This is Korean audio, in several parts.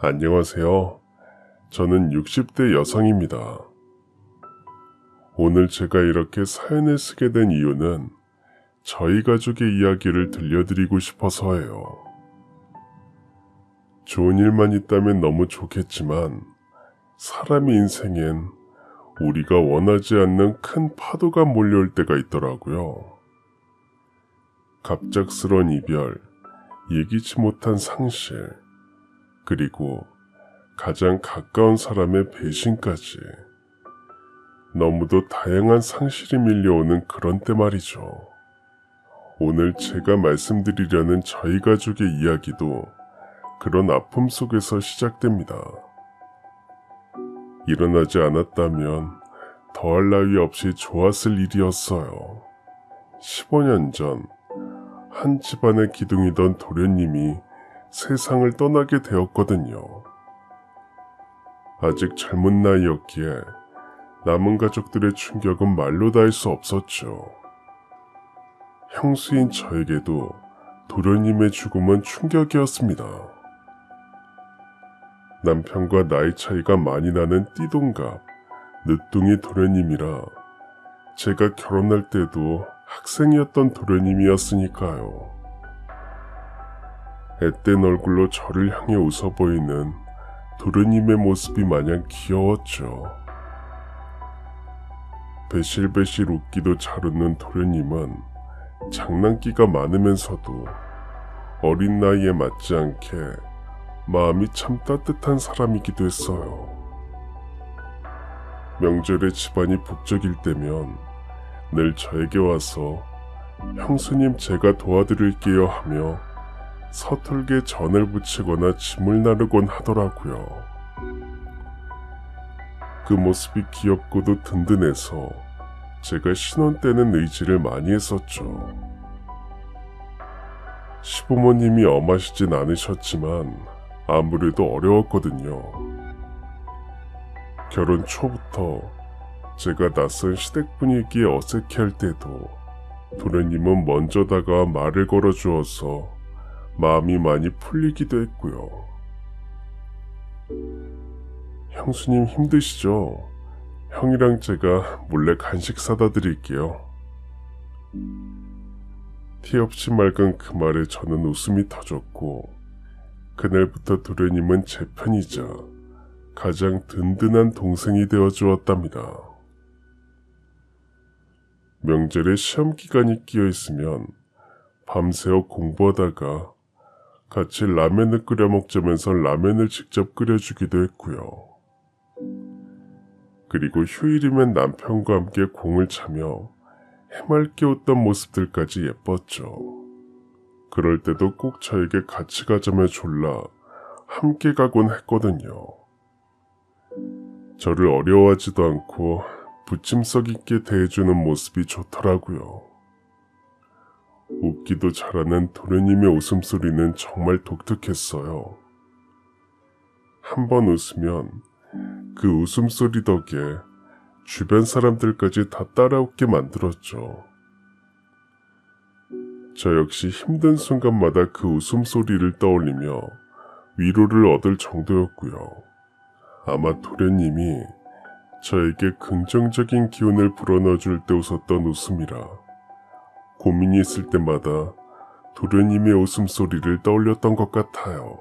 안녕하세요. 저는 60대 여성입니다. 오늘 제가 이렇게 사연을 쓰게 된 이유는 저희 가족의 이야기를 들려드리고 싶어서예요. 좋은 일만 있다면 너무 좋겠지만 사람의 인생엔 우리가 원하지 않는 큰 파도가 몰려올 때가 있더라고요. 갑작스러운 이별, 예기치 못한 상실, 그리고 가장 가까운 사람의 배신까지 너무도 다양한 상실이 밀려오는 그런 때 말이죠. 오늘 제가 말씀드리려는 저희 가족의 이야기도 그런 아픔 속에서 시작됩니다. 일어나지 않았다면 더할 나위 없이 좋았을 일이었어요. 15년 전 한 집안의 기둥이던 도련님이 세상을 떠나게 되었거든요. 아직 젊은 나이였기에 남은 가족들의 충격은 말로 다 할 수 없었죠. 형수인 저에게도 도련님의 죽음은 충격이었습니다. 남편과 나이 차이가 많이 나는 띠동갑, 늦둥이 도련님이라 제가 결혼할 때도 학생이었던 도련님이었으니까요. 앳된 얼굴로 저를 향해 웃어 보이는 도련님의 모습이 마냥 귀여웠죠. 배실배실 웃기도 잘 웃는 도련님은 장난기가 많으면서도 어린 나이에 맞지 않게 마음이 참 따뜻한 사람이기도 했어요. 명절에 집안이 북적일 때면 늘 저에게 와서 형수님 제가 도와드릴게요 하며 서툴게 전을 부치거나 짐을 나르곤 하더라고요. 그 모습이 귀엽고도 든든해서 제가 신혼 때는 의지를 많이 했었죠. 시부모님이 엄하시진 않으셨지만 아무래도 어려웠거든요. 결혼 초부터 제가 낯선 시댁 분위기에 어색해할 때도 도련님은 먼저 다가와 말을 걸어주어서 마음이 많이 풀리기도 했고요. 형수님 힘드시죠? 형이랑 제가 몰래 간식 사다 드릴게요. 티 없이 맑은 그 말에 저는 웃음이 터졌고 그날부터 도련님은 제 편이자 가장 든든한 동생이 되어 주었답니다. 명절에 시험 기간이 끼어 있으면 밤새워 공부하다가 같이 라면을 끓여 먹자면서 라면을 직접 끓여주기도 했고요. 그리고 휴일이면 남편과 함께 공을 차며 해맑게 웃던 모습들까지 예뻤죠. 그럴 때도 꼭 저에게 같이 가자며 졸라 함께 가곤 했거든요. 저를 어려워하지도 않고 부침석 있게 대해주는 모습이 좋더라고요. 웃기도 잘하는 도련님의 웃음소리는 정말 독특했어요. 한번 웃으면 그 웃음소리 덕에 주변 사람들까지 다 따라 웃게 만들었죠. 저 역시 힘든 순간마다 그 웃음소리를 떠올리며 위로를 얻을 정도였고요. 아마 도련님이 저에게 긍정적인 기운을 불어넣어줄 때 웃었던 웃음이라 고민이 있을 때마다 도련님의 웃음소리를 떠올렸던 것 같아요.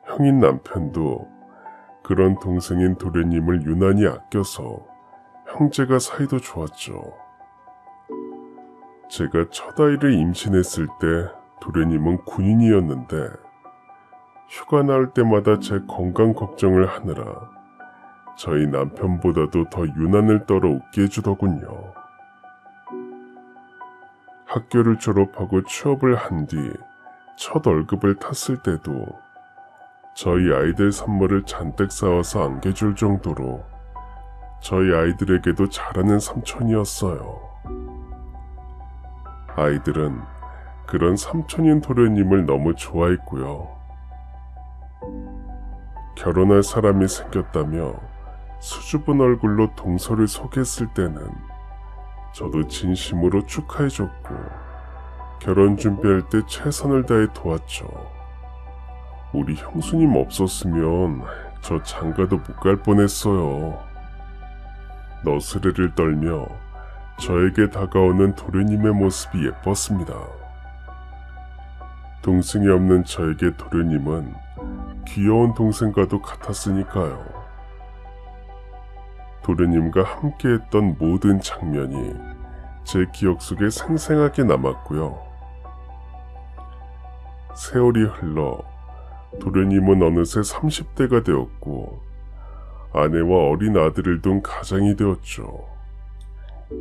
형인 남편도 그런 동생인 도련님을 유난히 아껴서 형제가 사이도 좋았죠. 제가 첫 아이를 임신했을 때 도련님은 군인이었는데 휴가 나올 때마다 제 건강 걱정을 하느라 저희 남편보다도 더 유난을 떨어 웃게 해주더군요. 학교를 졸업하고 취업을 한 뒤 첫 월급을 탔을 때도 저희 아이들 선물을 잔뜩 사와서 안겨줄 정도로 저희 아이들에게도 잘하는 삼촌이었어요. 아이들은 그런 삼촌인 도련님을 너무 좋아했고요. 결혼할 사람이 생겼다며 수줍은 얼굴로 동서를 소개했을 때는 저도 진심으로 축하해줬고 결혼 준비할 때 최선을 다해 도왔죠. 우리 형수님 없었으면 저 장가도 못 갈 뻔했어요. 너스레를 떨며 저에게 다가오는 도련님의 모습이 예뻤습니다. 동생이 없는 저에게 도련님은 귀여운 동생과도 같았으니까요. 도련님과 함께했던 모든 장면이 제 기억 속에 생생하게 남았고요. 세월이 흘러 도련님은 어느새 30대가 되었고 아내와 어린 아들을 둔 가장이 되었죠.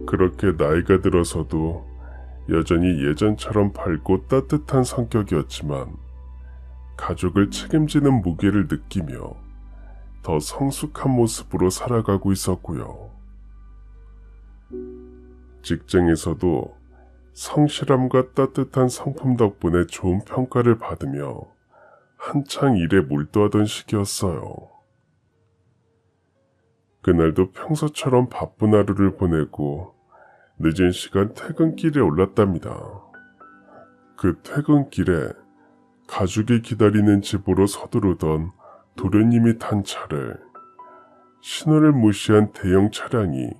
그렇게 나이가 들어서도 여전히 예전처럼 밝고 따뜻한 성격이었지만 가족을 책임지는 무게를 느끼며 더 성숙한 모습으로 살아가고 있었고요. 직장에서도 성실함과 따뜻한 성품 덕분에 좋은 평가를 받으며 한창 일에 몰두하던 시기였어요. 그날도 평소처럼 바쁜 하루를 보내고 늦은 시간 퇴근길에 올랐답니다. 그 퇴근길에 가족이 기다리는 집으로 서두르던 도련님이 탄 차를 신호를 무시한 대형 차량이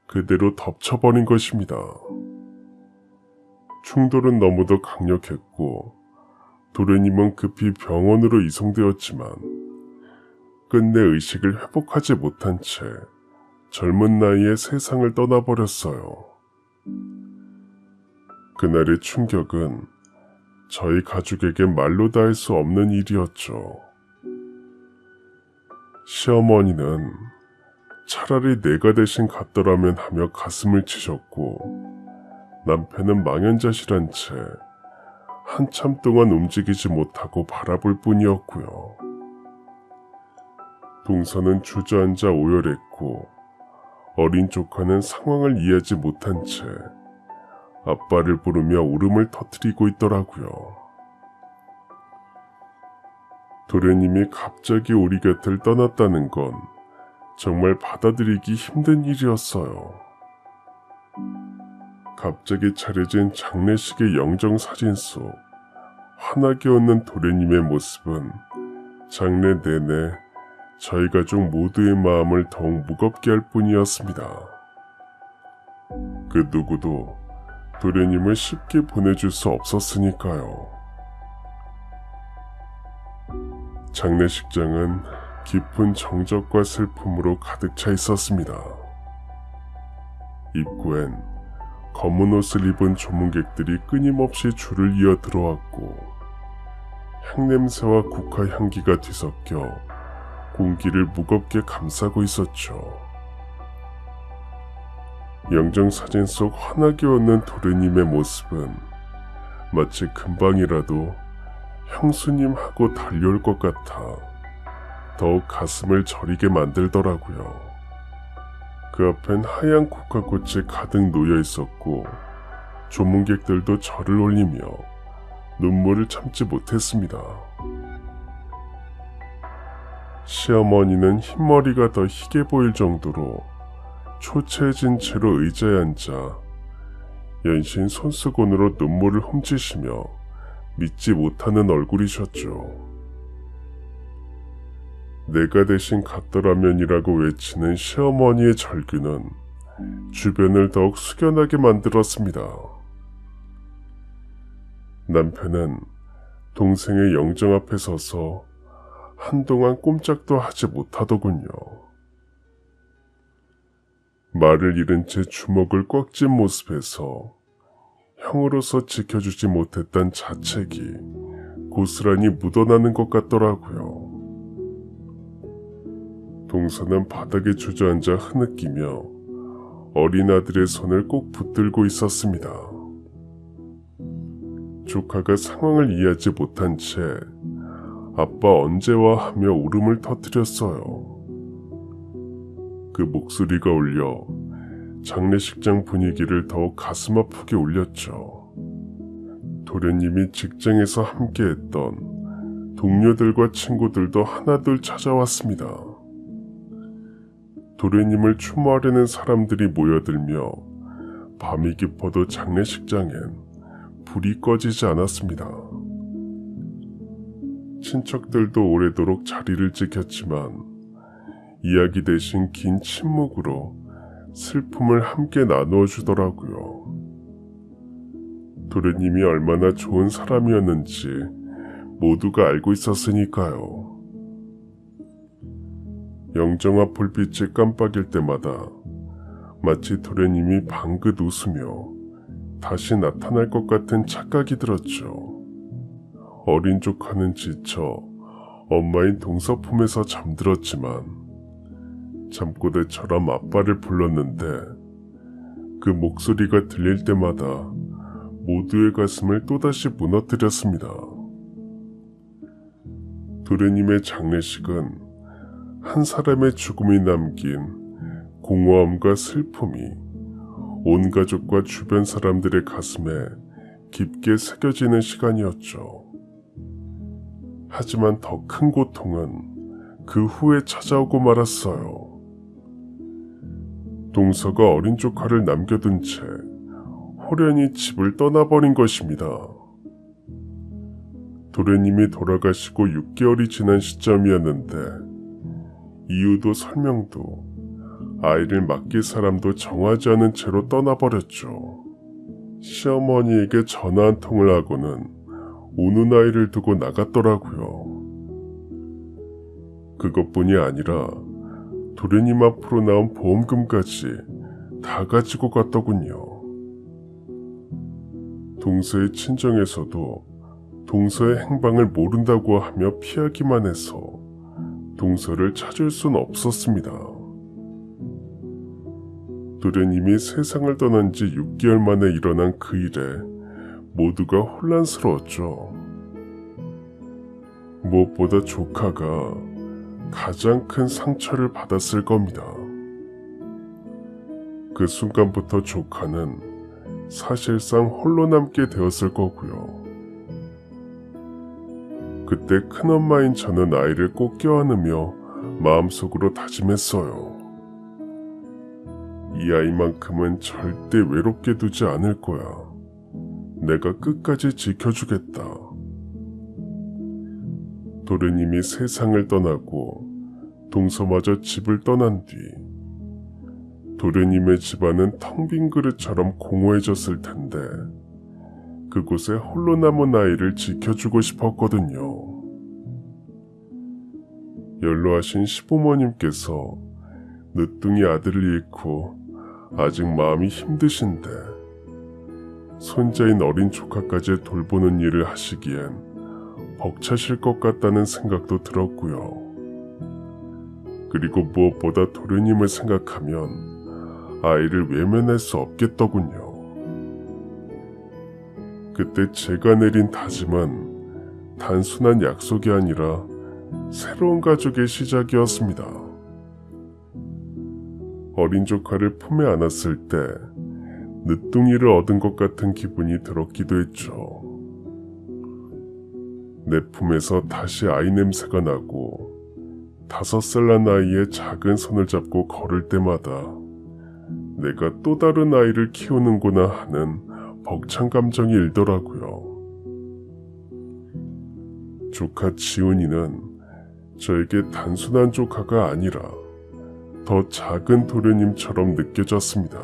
그대로 덮쳐버린 것입니다. 충돌은 너무도 강력했고 도련님은 급히 병원으로 이송되었지만 끝내 의식을 회복하지 못한 채 젊은 나이에 세상을 떠나버렸어요. 그날의 충격은 저희 가족에게 말로 다 할 수 없는 일이었죠. 시어머니는 차라리 내가 대신 갔더라면 하며 가슴을 치셨고 남편은 망연자실한 채 한참 동안 움직이지 못하고 바라볼 뿐이었고요. 동서는 주저앉아 오열했고 어린 조카는 상황을 이해하지 못한 채 아빠를 부르며 울음을 터뜨리고 있더라고요. 도련님이 갑자기 우리 곁을 떠났다는 건 정말 받아들이기 힘든 일이었어요. 갑자기 차려진 장례식의 영정사진 속 환하게 웃는 도련님의 모습은 장례 내내 저희 가족 모두의 마음을 더욱 무겁게 할 뿐이었습니다. 그 누구도 도련님을 쉽게 보내줄 수 없었으니까요. 장례식장은 깊은 정적과 슬픔으로 가득 차 있었습니다. 입구엔 검은 옷을 입은 조문객들이 끊임없이 줄을 이어 들어왔고 향냄새와 국화 향기가 뒤섞여 공기를 무겁게 감싸고 있었죠. 영정사진 속 환하게 웃는 도련님의 모습은 마치 금방이라도 형수님하고 달려올 것 같아 더욱 가슴을 저리게 만들더라고요. 그 앞엔 하얀 국화꽃이 가득 놓여 있었고 조문객들도 절을 올리며 눈물을 참지 못했습니다. 시어머니는 흰머리가 더 희게 보일 정도로 초췌해진 채로 의자에 앉아 연신 손수건으로 눈물을 훔치시며 믿지 못하는 얼굴이셨죠. 내가 대신 갔더라면이라고 외치는 시어머니의 절규는 주변을 더욱 숙연하게 만들었습니다. 남편은 동생의 영정 앞에 서서 한동안 꼼짝도 하지 못하더군요. 말을 잃은 채 주먹을 꽉 쥔 모습에서 형으로서 지켜주지 못했던 자책이 고스란히 묻어나는 것 같더라고요. 동서는 바닥에 주저앉아 흐느끼며 어린 아들의 손을 꼭 붙들고 있었습니다. 조카가 상황을 이해하지 못한 채 아빠 언제 와 하며 울음을 터뜨렸어요. 그 목소리가 울려 장례식장 분위기를 더욱 가슴 아프게 울렸죠. 도련님이 직장에서 함께했던 동료들과 친구들도 하나둘 찾아왔습니다. 도련님을 추모하려는 사람들이 모여들며 밤이 깊어도 장례식장엔 불이 꺼지지 않았습니다. 친척들도 오래도록 자리를 지켰지만 이야기 대신 긴 침묵으로 슬픔을 함께 나누어 주더라고요. 도련님이 얼마나 좋은 사람이었는지 모두가 알고 있었으니까요. 영정아 불빛이 깜빡일 때마다 마치 도련님이 방긋 웃으며 다시 나타날 것 같은 착각이 들었죠. 어린 조카는 지쳐 엄마인 동서 품에서 잠들었지만 잠꼬대처럼 아빠를 불렀는데 그 목소리가 들릴 때마다 모두의 가슴을 또다시 무너뜨렸습니다. 도련님의 장례식은 한 사람의 죽음이 남긴 공허함과 슬픔이 온 가족과 주변 사람들의 가슴에 깊게 새겨지는 시간이었죠. 하지만 더 큰 고통은 그 후에 찾아오고 말았어요. 동서가 어린 조카를 남겨둔 채 호련히 집을 떠나버린 것입니다. 도련님이 돌아가시고 6개월이 지난 시점이었는데 이유도 설명도 아이를 맡길 사람도 정하지 않은 채로 떠나버렸죠. 시어머니에게 전화 한 통을 하고는 우는 아이를 두고 나갔더라고요. 그것뿐이 아니라 도련님 앞으로 나온 보험금까지 다 가지고 갔더군요. 동서의 친정에서도 동서의 행방을 모른다고 하며 피하기만 해서 동서를 찾을 순 없었습니다. 도련님이 세상을 떠난 지 6개월 만에 일어난 그 일에 모두가 혼란스러웠죠. 무엇보다 조카가 가장 큰 상처를 받았을 겁니다. 그 순간부터 조카는 사실상 홀로 남게 되었을 거고요. 그때 큰엄마인 저는 아이를 꼭 껴안으며 마음속으로 다짐했어요. 이 아이만큼은 절대 외롭게 두지 않을 거야. 내가 끝까지 지켜주겠다. 도련님이 세상을 떠나고 동서마저 집을 떠난 뒤 도련님의 집안은 텅 빈 그릇처럼 공허해졌을 텐데 그곳에 홀로 남은 아이를 지켜주고 싶었거든요. 연로하신 시부모님께서 늦둥이 아들을 잃고 아직 마음이 힘드신데 손자인 어린 조카까지 돌보는 일을 하시기엔 벅차실 것 같다는 생각도 들었고요. 그리고 무엇보다 도련님을 생각하면 아이를 외면할 수 없겠더군요. 그때 제가 내린 다짐은 단순한 약속이 아니라 새로운 가족의 시작이었습니다. 어린 조카를 품에 안았을 때 늦둥이를 얻은 것 같은 기분이 들었기도 했죠. 내 품에서 다시 아이 냄새가 나고 5살 난 아이의 작은 손을 잡고 걸을 때마다 내가 또 다른 아이를 키우는구나 하는 벅찬 감정이 일더라고요. 조카 지훈이는 저에게 단순한 조카가 아니라 더 작은 도련님처럼 느껴졌습니다.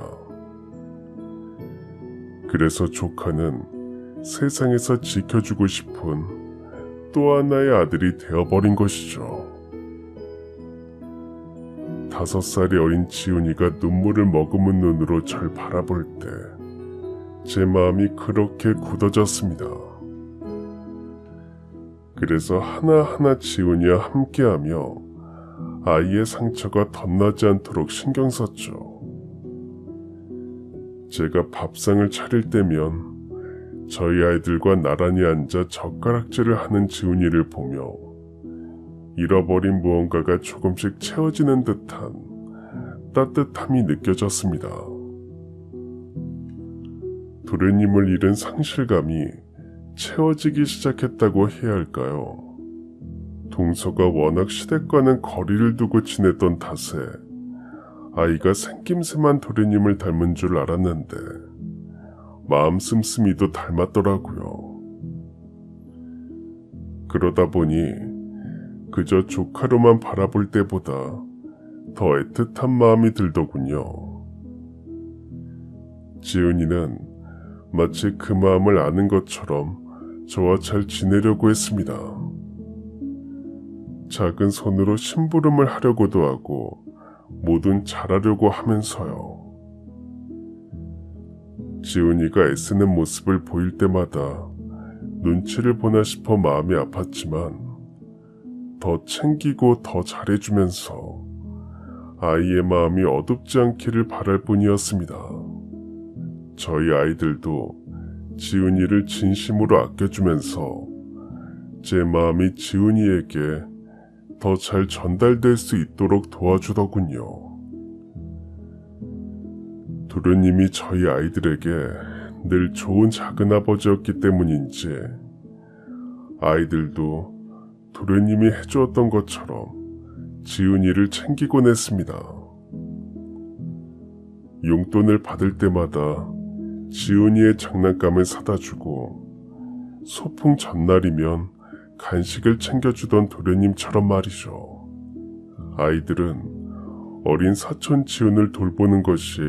그래서 조카는 세상에서 지켜주고 싶은 또 하나의 아들이 되어버린 것이죠. 5살이 어린 지훈이가 눈물을 머금은 눈으로 절 바라볼 때 제 마음이 그렇게 굳어졌습니다. 그래서 하나하나 지훈이와 함께하며 아이의 상처가 덧나지 않도록 신경 썼죠. 제가 밥상을 차릴 때면 저희 아이들과 나란히 앉아 젓가락질을 하는 지훈이를 보며 잃어버린 무언가가 조금씩 채워지는 듯한 따뜻함이 느껴졌습니다. 도련님을 잃은 상실감이 채워지기 시작했다고 해야 할까요? 동서가 워낙 시댁과는 거리를 두고 지냈던 탓에 아이가 생김새만 도련님을 닮은 줄 알았는데 마음 씀씀이도 닮았더라고요. 그러다 보니 그저 조카로만 바라볼 때보다 더 애틋한 마음이 들더군요. 지은이는 마치 그 마음을 아는 것처럼 저와 잘 지내려고 했습니다. 작은 손으로 심부름을 하려고도 하고 뭐든 잘하려고 하면서요. 지은이가 애쓰는 모습을 보일 때마다 눈치를 보나 싶어 마음이 아팠지만 더 챙기고 더 잘해주면서 아이의 마음이 어둡지 않기를 바랄 뿐이었습니다. 저희 아이들도 지은이를 진심으로 아껴주면서 제 마음이 지은이에게 더 잘 전달될 수 있도록 도와주더군요. 도련님이 저희 아이들에게 늘 좋은 작은아버지였기 때문인지 아이들도 도련님이 해주었던 것처럼 지은이를 챙기곤 했습니다. 용돈을 받을 때마다 지은이의 장난감을 사다 주고 소풍 전날이면 간식을 챙겨주던 도련님처럼 말이죠. 아이들은 어린 사촌 지은을 돌보는 것이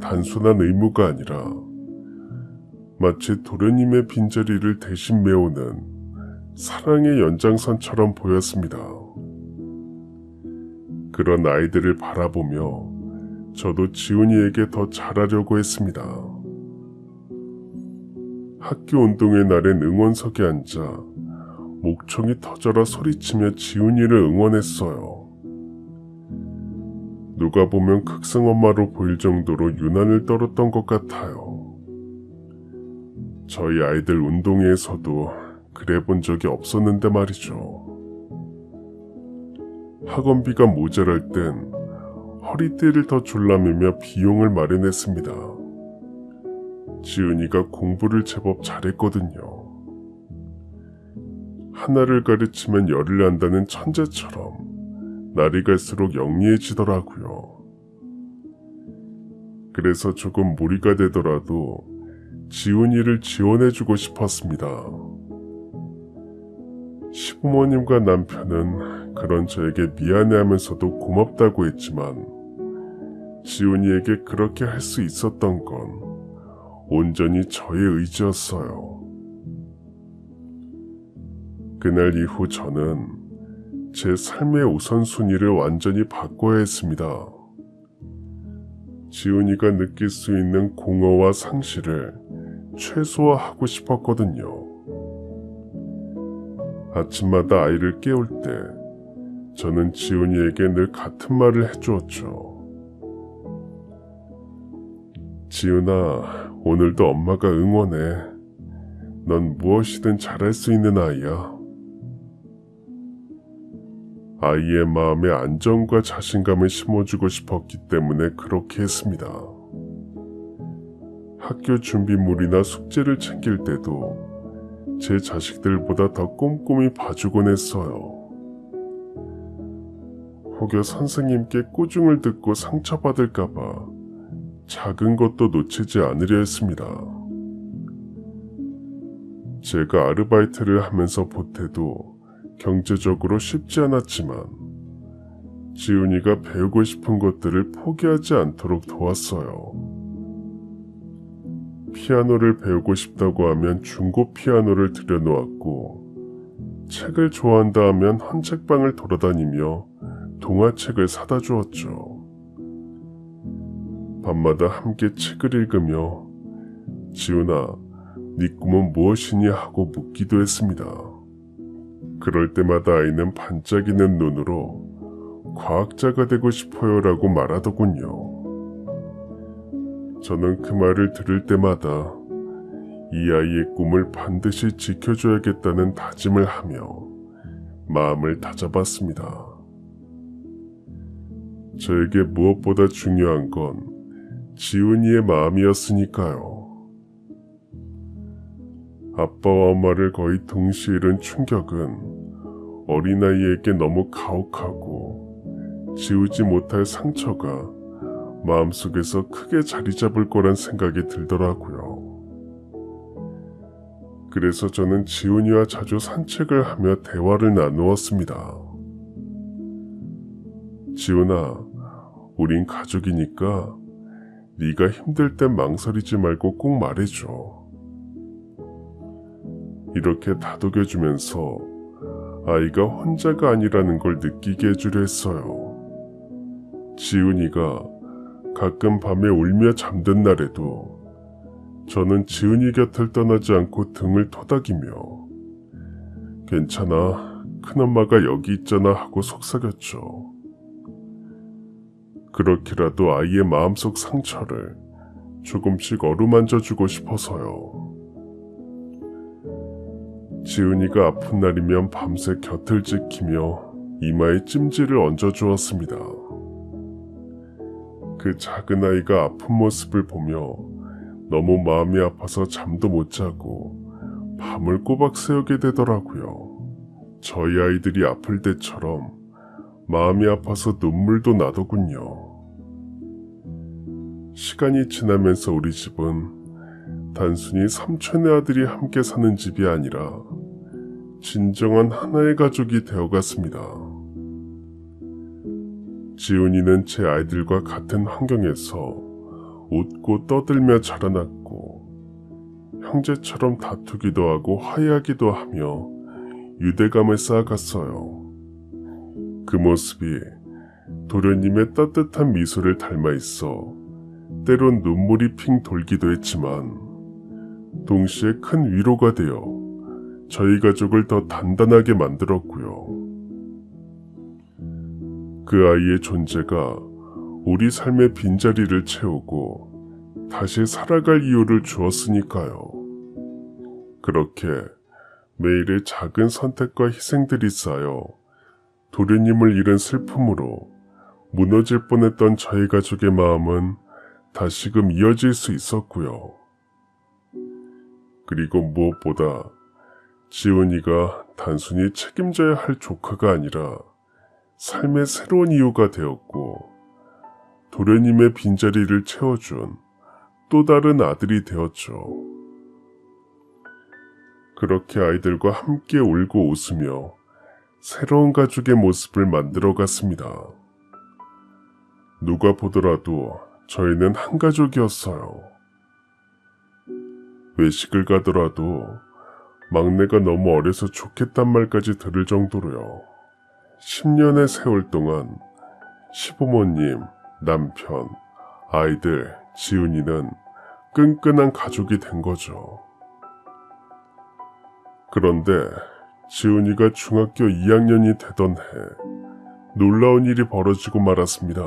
단순한 의무가 아니라 마치 도련님의 빈자리를 대신 메우는 사랑의 연장선처럼 보였습니다. 그런 아이들을 바라보며 저도 지은이에게 더 잘하려고 했습니다. 학교 운동의 날엔 응원석에 앉아 목청이 터져라 소리치며 지은이를 응원했어요. 누가 보면 극성엄마로 보일 정도로 유난을 떨었던 것 같아요. 저희 아이들 운동회에서도 그래 본 적이 없었는데 말이죠. 학원비가 모자랄 땐 허리띠를 더 졸라매며 비용을 마련했습니다. 지은이가 공부를 제법 잘했거든요. 하나를 가르치면 열을 안다는 천재처럼 날이 갈수록 영리해지더라고요. 그래서 조금 무리가 되더라도 지은이를 지원해주고 싶었습니다. 시부모님과 남편은 그런 저에게 미안해하면서도 고맙다고 했지만 지은이에게 그렇게 할 수 있었던 건 온전히 저의 의지였어요. 그날 이후 저는 제 삶의 우선순위를 완전히 바꿔야 했습니다. 지은이가 느낄 수 있는 공허와 상실을 최소화하고 싶었거든요. 아침마다 아이를 깨울 때 저는 지은이에게 늘 같은 말을 해주었죠. 지은아, 오늘도 엄마가 응원해. 넌 무엇이든 잘할 수 있는 아이야. 아이의 마음에 안정과 자신감을 심어주고 싶었기 때문에 그렇게 했습니다. 학교 준비물이나 숙제를 챙길 때도 제 자식들보다 더 꼼꼼히 봐주곤 했어요. 혹여 선생님께 꾸중을 듣고 상처받을까봐 작은 것도 놓치지 않으려 했습니다. 제가 아르바이트를 하면서 보태도 경제적으로 쉽지 않았지만 지은이가 배우고 싶은 것들을 포기하지 않도록 도왔어요. 피아노를 배우고 싶다고 하면 중고 피아노를 들여놓았고 책을 좋아한다 하면 헌책방을 돌아다니며 동화책을 사다 주었죠. 밤마다 함께 책을 읽으며 지은아, 네 꿈은 무엇이니 하고 묻기도 했습니다. 그럴 때마다 아이는 반짝이는 눈으로 과학자가 되고 싶어요 라고 말하더군요. 저는 그 말을 들을 때마다 이 아이의 꿈을 반드시 지켜줘야겠다는 다짐을 하며 마음을 다잡았습니다. 저에게 무엇보다 중요한 건 지은이의 마음이었으니까요. 아빠와 엄마를 거의 동시에 잃은 충격은 어린아이에게 너무 가혹하고 지우지 못할 상처가 마음속에서 크게 자리 잡을 거란 생각이 들더라고요. 그래서 저는 지훈이와 자주 산책을 하며 대화를 나누었습니다. 지훈아, 우린 가족이니까 네가 힘들 땐 망설이지 말고 꼭 말해줘. 이렇게 다독여주면서 아이가 혼자가 아니라는 걸 느끼게 해주려 했어요. 지훈이가 가끔 밤에 울며 잠든 날에도 저는 지훈이 곁을 떠나지 않고 등을 토닥이며 괜찮아, 큰엄마가 여기 있잖아 하고 속삭였죠. 그렇게라도 아이의 마음속 상처를 조금씩 어루만져주고 싶어서요. 지훈이가 아픈 날이면 밤새 곁을 지키며 이마에 찜질을 얹어주었습니다. 그 작은 아이가 아픈 모습을 보며 너무 마음이 아파서 잠도 못 자고 밤을 꼬박 새우게 되더라고요. 저희 아이들이 아플 때처럼 마음이 아파서 눈물도 나더군요. 시간이 지나면서 우리 집은 단순히 삼촌의 아들이 함께 사는 집이 아니라 진정한 하나의 가족이 되어갔습니다. 지훈이는 제 아이들과 같은 환경에서 웃고 떠들며 자라났고 형제처럼 다투기도 하고 화해하기도 하며 유대감을 쌓아갔어요. 그 모습이 도련님의 따뜻한 미소를 닮아 있어 때론 눈물이 핑 돌기도 했지만 동시에 큰 위로가 되어 저희 가족을 더 단단하게 만들었고요. 그 아이의 존재가 우리 삶의 빈자리를 채우고 다시 살아갈 이유를 주었으니까요. 그렇게 매일의 작은 선택과 희생들이 쌓여 도련님을 잃은 슬픔으로 무너질 뻔했던 저희 가족의 마음은 다시금 이어질 수 있었고요. 그리고 무엇보다 지훈이가 단순히 책임져야 할 조카가 아니라 삶의 새로운 이유가 되었고 도련님의 빈자리를 채워준 또 다른 아들이 되었죠. 그렇게 아이들과 함께 울고 웃으며 새로운 가족의 모습을 만들어갔습니다. 누가 보더라도 저희는 한 가족이었어요. 외식을 가더라도 막내가 너무 어려서 좋겠단 말까지 들을 정도로요. 10년의 세월 동안 시부모님, 남편, 아이들, 지훈이는 끈끈한 가족이 된 거죠. 그런데 지훈이가 중학교 2학년이 되던 해 놀라운 일이 벌어지고 말았습니다.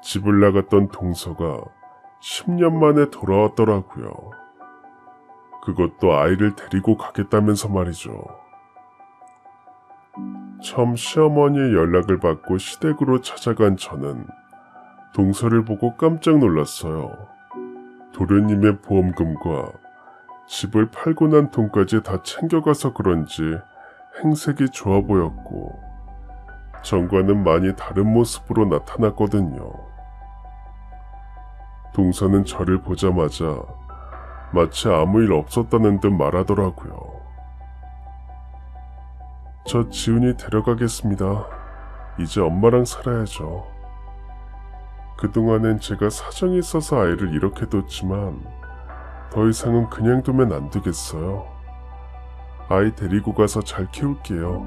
집을 나갔던 동서가 10년 만에 돌아왔더라고요. 그것도 아이를 데리고 가겠다면서 말이죠. 처음 시어머니의 연락을 받고 시댁으로 찾아간 저는 동서를 보고 깜짝 놀랐어요. 도련님의 보험금과 집을 팔고 난 돈까지 다 챙겨가서 그런지 행색이 좋아 보였고 전과는 많이 다른 모습으로 나타났거든요. 동서는 저를 보자마자 마치 아무 일 없었다는 듯 말하더라고요. 저 지훈이 데려가겠습니다. 이제 엄마랑 살아야죠. 그동안엔 제가 사정이 있어서 아이를 이렇게 뒀지만 더 이상은 그냥 두면 안 되겠어요. 아이 데리고 가서 잘 키울게요.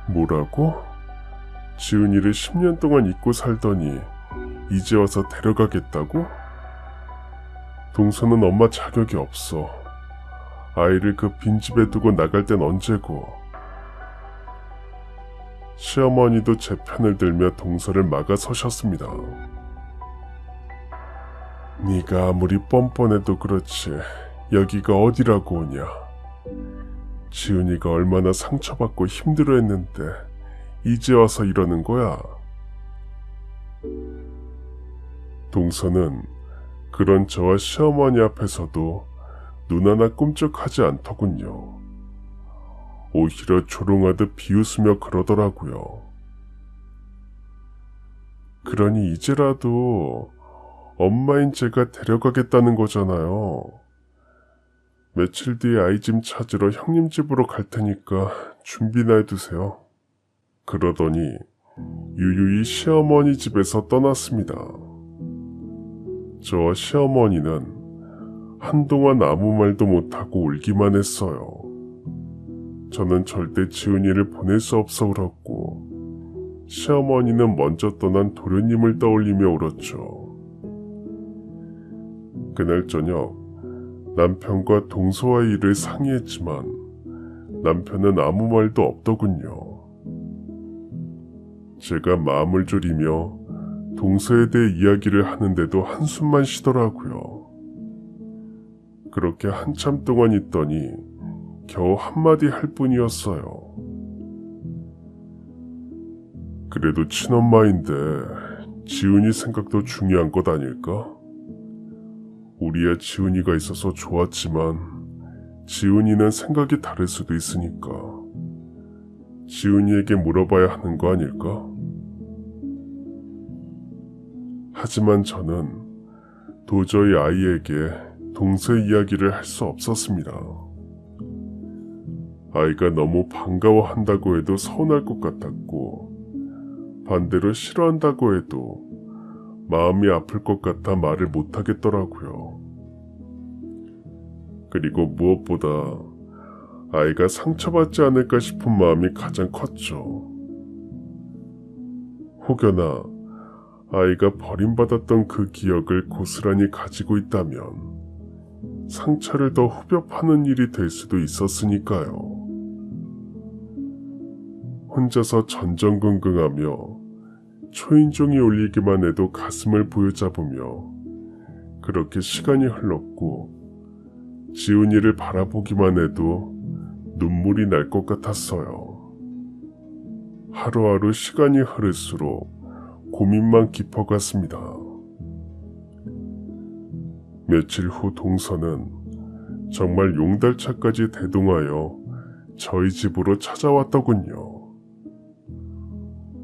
뭐라고? 지훈이를 10년 동안 잊고 살더니 이제 와서 데려가겠다고? 동서는 엄마 자격이 없어. 아이를 그 빈집에 두고 나갈 땐 언제고. 시어머니도 제 편을 들며 동서를 막아서셨습니다. 네가 아무리 뻔뻔해도 그렇지 여기가 어디라고 오냐. 지훈이가 얼마나 상처받고 힘들어했는데 이제 와서 이러는 거야. 동서는 그런 저와 시어머니 앞에서도 눈 하나 꿈쩍하지 않더군요. 오히려 조롱하듯 비웃으며 그러더라고요. 그러니 이제라도 엄마인 제가 데려가겠다는 거잖아요. 며칠 뒤에 아이 집 찾으러 형님 집으로 갈 테니까 준비나 해두세요. 그러더니 유유히 시어머니 집에서 떠났습니다. 저와 시어머니는 한동안 아무 말도 못하고 울기만 했어요. 저는 절대 지훈이를 보낼 수 없어 울었고 시어머니는 먼저 떠난 도련님을 떠올리며 울었죠. 그날 저녁 남편과 동서와의 일을 상의했지만 남편은 아무 말도 없더군요. 제가 마음을 졸이며 동서에 대해 이야기를 하는데도 한숨만 쉬더라고요. 그렇게 한참 동안 있더니 겨우 한마디 할 뿐이었어요. 그래도 친엄마인데 지훈이 생각도 중요한 것 아닐까? 우리야 지훈이가 있어서 좋았지만 지훈이는 생각이 다를 수도 있으니까 지훈이에게 물어봐야 하는 거 아닐까? 하지만 저는 도저히 아이에게 동서의 이야기를 할 수 없었습니다. 아이가 너무 반가워한다고 해도 서운할 것 같았고 반대로 싫어한다고 해도 마음이 아플 것 같아 말을 못하겠더라고요. 그리고 무엇보다 아이가 상처받지 않을까 싶은 마음이 가장 컸죠. 혹여나 아이가 버림받았던 그 기억을 고스란히 가지고 있다면 상처를 더 후벼 파는 일이 될 수도 있었으니까요. 혼자서 전전긍긍하며 초인종이 울리기만 해도 가슴을 부여잡으며 그렇게 시간이 흘렀고 지훈이를 바라보기만 해도 눈물이 날 것 같았어요. 하루하루 시간이 흐를수록 고민만 깊어갔습니다. 며칠 후 동서는 정말 용달차까지 대동하여 저희 집으로 찾아왔더군요.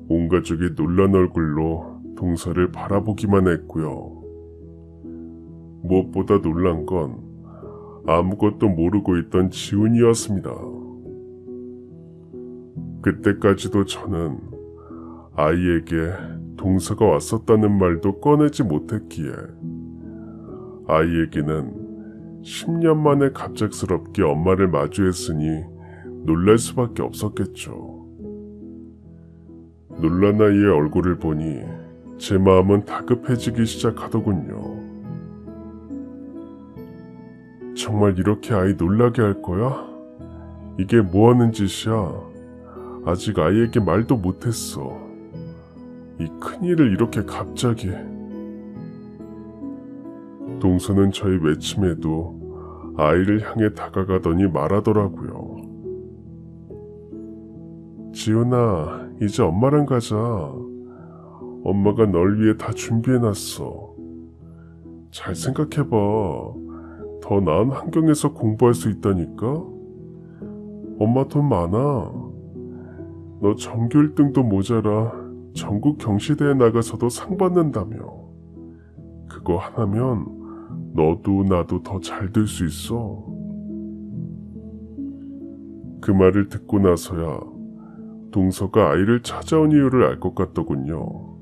온 가족이 놀란 얼굴로 동서를 바라보기만 했고요. 무엇보다 놀란 건 아무것도 모르고 있던 지훈이었습니다. 그때까지도 저는 아이에게 동서가 왔었다는 말도 꺼내지 못했기에 아이에게는 10년 만에 갑작스럽게 엄마를 마주했으니 놀랄 수밖에 없었겠죠. 놀란 아이의 얼굴을 보니 제 마음은 다급해지기 시작하더군요. 정말 이렇게 아이 놀라게 할 거야? 이게 뭐하는 짓이야? 아직 아이에게 말도 못했어. 이 큰일을 이렇게 갑자기. 동서는 저희 외침에도 아이를 향해 다가가더니 말하더라고요. 지훈아, 이제 엄마랑 가자. 엄마가 널 위해 다 준비해놨어. 잘 생각해봐. 더 나은 환경에서 공부할 수 있다니까? 엄마 돈 많아. 너 전교 1등도 모자라 전국 경시대회 나가서도 상 받는다며. 그거 하나면 너도 나도 더 잘 될 수 있어. 그 말을 듣고 나서야 동서가 아이를 찾아온 이유를 알 것 같더군요.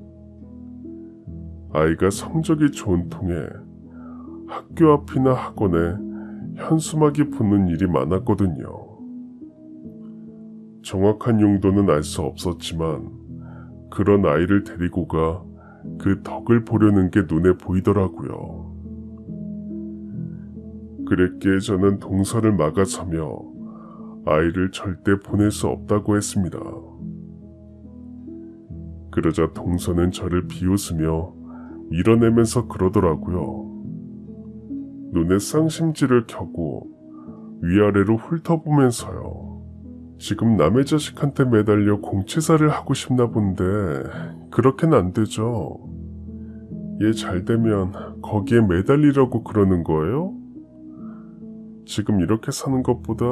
아이가 성적이 좋은 통에 학교 앞이나 학원에 현수막이 붙는 일이 많았거든요. 정확한 용도는 알 수 없었지만 그런 아이를 데리고 가 그 덕을 보려는 게 눈에 보이더라고요. 그랬기에 저는 동서를 막아서며 아이를 절대 보낼 수 없다고 했습니다. 그러자 동서는 저를 비웃으며 밀어내면서 그러더라고요. 눈에 쌍심지를 켜고 위아래로 훑어보면서요. 지금 남의 자식한테 매달려 공치사를 하고 싶나 본데 그렇게는 안 되죠. 얘 잘되면 거기에 매달리려고 그러는 거예요? 지금 이렇게 사는 것보다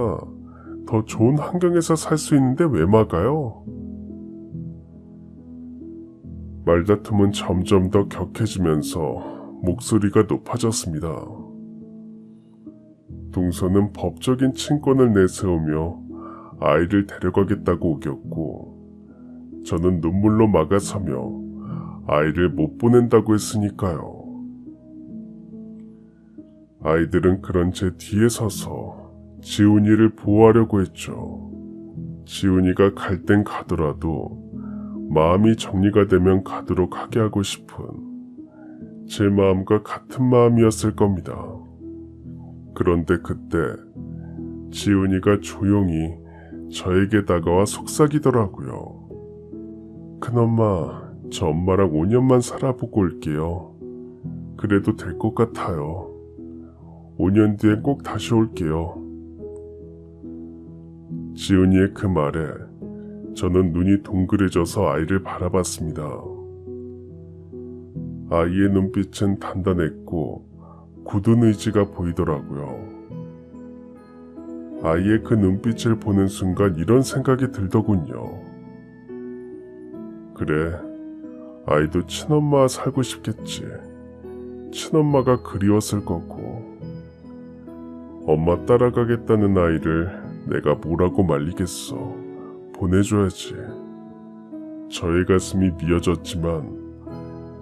더 좋은 환경에서 살 수 있는데 왜 막아요? 말다툼은 점점 더 격해지면서 목소리가 높아졌습니다. 동서는 법적인 친권을 내세우며 아이를 데려가겠다고 우겼고, 저는 눈물로 막아서며 아이를 못 보낸다고 했으니까요. 아이들은 그런 제 뒤에 서서 지훈이를 보호하려고 했죠. 지훈이가 갈 땐 가더라도 마음이 정리가 되면 가도록 하게 하고 싶은 제 마음과 같은 마음이었을 겁니다. 그런데 그때 지훈이가 조용히 저에게 다가와 속삭이더라고요. 큰엄마, 저 엄마랑 5년만 살아보고 올게요. 그래도 될 것 같아요. 5년 뒤에 꼭 다시 올게요. 지훈이의 그 말에 저는 눈이 동그래져서 아이를 바라봤습니다. 아이의 눈빛은 단단했고 굳은 의지가 보이더라고요. 아이의 그 눈빛을 보는 순간 이런 생각이 들더군요. 그래, 아이도 친엄마와 살고 싶겠지. 친엄마가 그리웠을 거고. 엄마 따라가겠다는 아이를 내가 뭐라고 말리겠어. 보내줘야지. 저의 가슴이 미어졌지만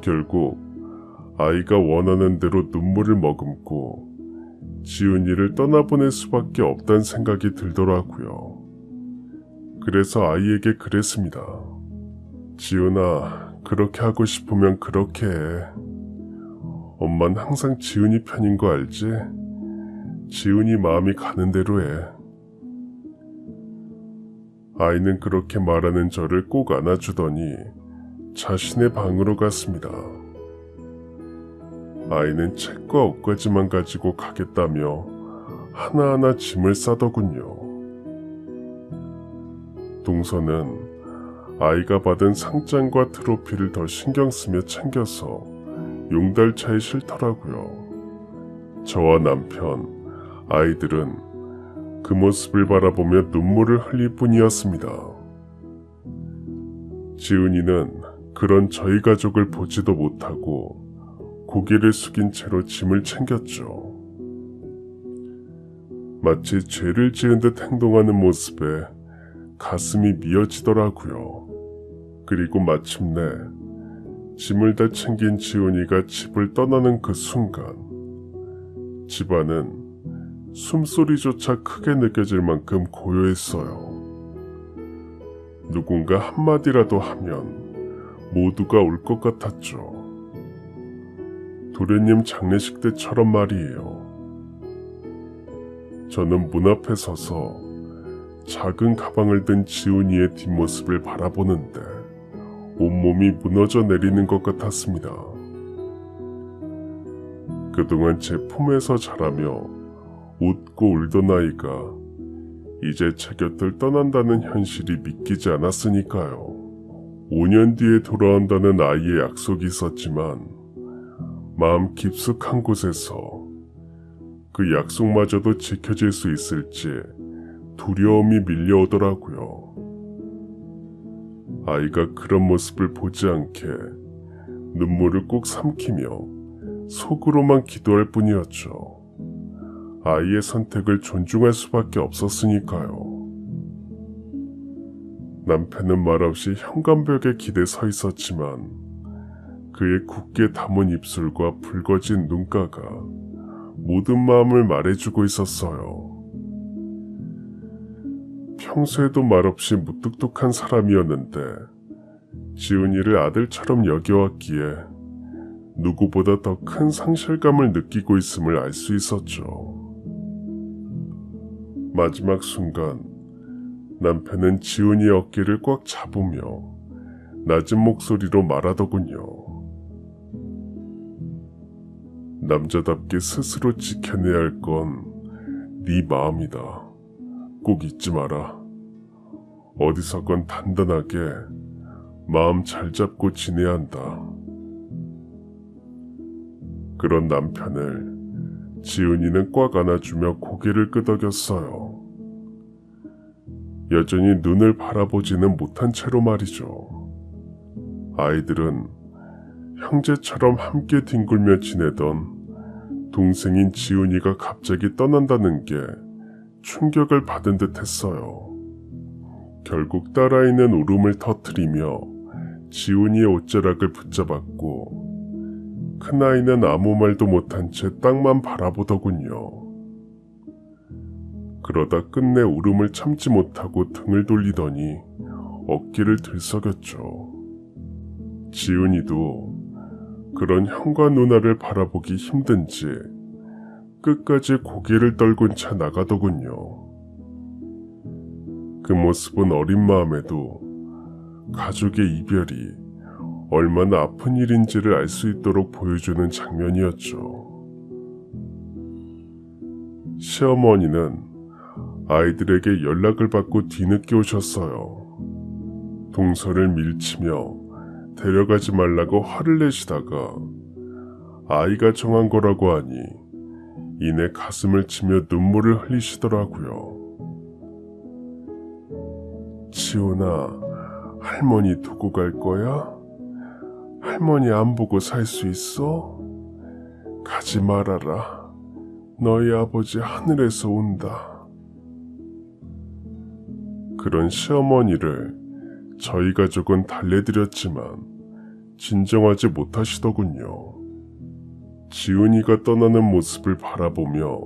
결국 아이가 원하는 대로 눈물을 머금고 지훈이를 떠나보낼 수밖에 없다는 생각이 들더라고요. 그래서 아이에게 그랬습니다. 지훈아, 그렇게 하고 싶으면 그렇게 해. 엄만 항상 지훈이 편인 거 알지? 지훈이 마음이 가는 대로 해. 아이는 그렇게 말하는 저를 꼭 안아주더니 자신의 방으로 갔습니다. 아이는 책과 옷가지만 가지고 가겠다며 하나하나 짐을 싸더군요. 동서는 아이가 받은 상장과 트로피를 더 신경 쓰며 챙겨서 용달차에 싣더라고요. 저와 남편, 아이들은 그 모습을 바라보며 눈물을 흘릴 뿐이었습니다. 지훈이는 그런 저희 가족을 보지도 못하고 고개를 숙인 채로 짐을 챙겼죠. 마치 죄를 지은 듯 행동하는 모습에 가슴이 미어지더라고요. 그리고 마침내 짐을 다 챙긴 지훈이가 집을 떠나는 그 순간 집안은 숨소리조차 크게 느껴질 만큼 고요했어요. 누군가 한마디라도 하면 모두가 울 것 같았죠. 도련님 장례식 때처럼 말이에요. 저는 문 앞에 서서 작은 가방을 든 지훈이의 뒷모습을 바라보는데 온몸이 무너져 내리는 것 같았습니다. 그동안 제 품에서 자라며 웃고 울던 아이가 이제 제 곁을 떠난다는 현실이 믿기지 않았으니까요. 5년 뒤에 돌아온다는 아이의 약속이 있었지만 마음 깊숙한 곳에서 그 약속마저도 지켜질 수 있을지 두려움이 밀려오더라고요. 아이가 그런 모습을 보지 않게 눈물을 꼭 삼키며 속으로만 기도할 뿐이었죠. 아이의 선택을 존중할 수밖에 없었으니까요. 남편은 말없이 현관벽에 기대 서 있었지만 그의 굳게 담은 입술과 붉어진 눈가가 모든 마음을 말해주고 있었어요. 평소에도 말없이 무뚝뚝한 사람이었는데 지훈이를 아들처럼 여겨왔기에 누구보다 더 큰 상실감을 느끼고 있음을 알 수 있었죠. 마지막 순간 남편은 지훈이의 어깨를 꽉 잡으며 낮은 목소리로 말하더군요. 남자답게 스스로 지켜내야 할 건 네 마음이다. 꼭 잊지 마라. 어디서건 단단하게 마음 잘 잡고 지내야 한다. 그런 남편을 지훈이는 꽉 안아주며 고개를 끄덕였어요. 여전히 눈을 바라보지는 못한 채로 말이죠. 아이들은 형제처럼 함께 뒹굴며 지내던 동생인 지훈이가 갑자기 떠난다는 게 충격을 받은 듯 했어요. 결국 딸아이는 울음을 터뜨리며 지훈이의 옷자락을 붙잡았고 큰아이는 아무 말도 못한 채 땅만 바라보더군요. 그러다 끝내 울음을 참지 못하고 등을 돌리더니 어깨를 들썩였죠. 지훈이도 그런 형과 누나를 바라보기 힘든지 끝까지 고개를 떨군 채 나가더군요. 그 모습은 어린 마음에도 가족의 이별이 얼마나 아픈 일인지를 알 수 있도록 보여주는 장면이었죠. 시어머니는 아이들에게 연락을 받고 뒤늦게 오셨어요. 동서를 밀치며 데려가지 말라고 화를 내시다가 아이가 정한 거라고 하니 이내 가슴을 치며 눈물을 흘리시더라고요. 지훈아, 할머니 두고 갈 거야? 할머니 안 보고 살 수 있어? 가지 말아라. 너희 아버지 하늘에서 온다. 그런 시어머니를 저희 가족은 달래드렸지만 진정하지 못하시더군요. 지훈이가 떠나는 모습을 바라보며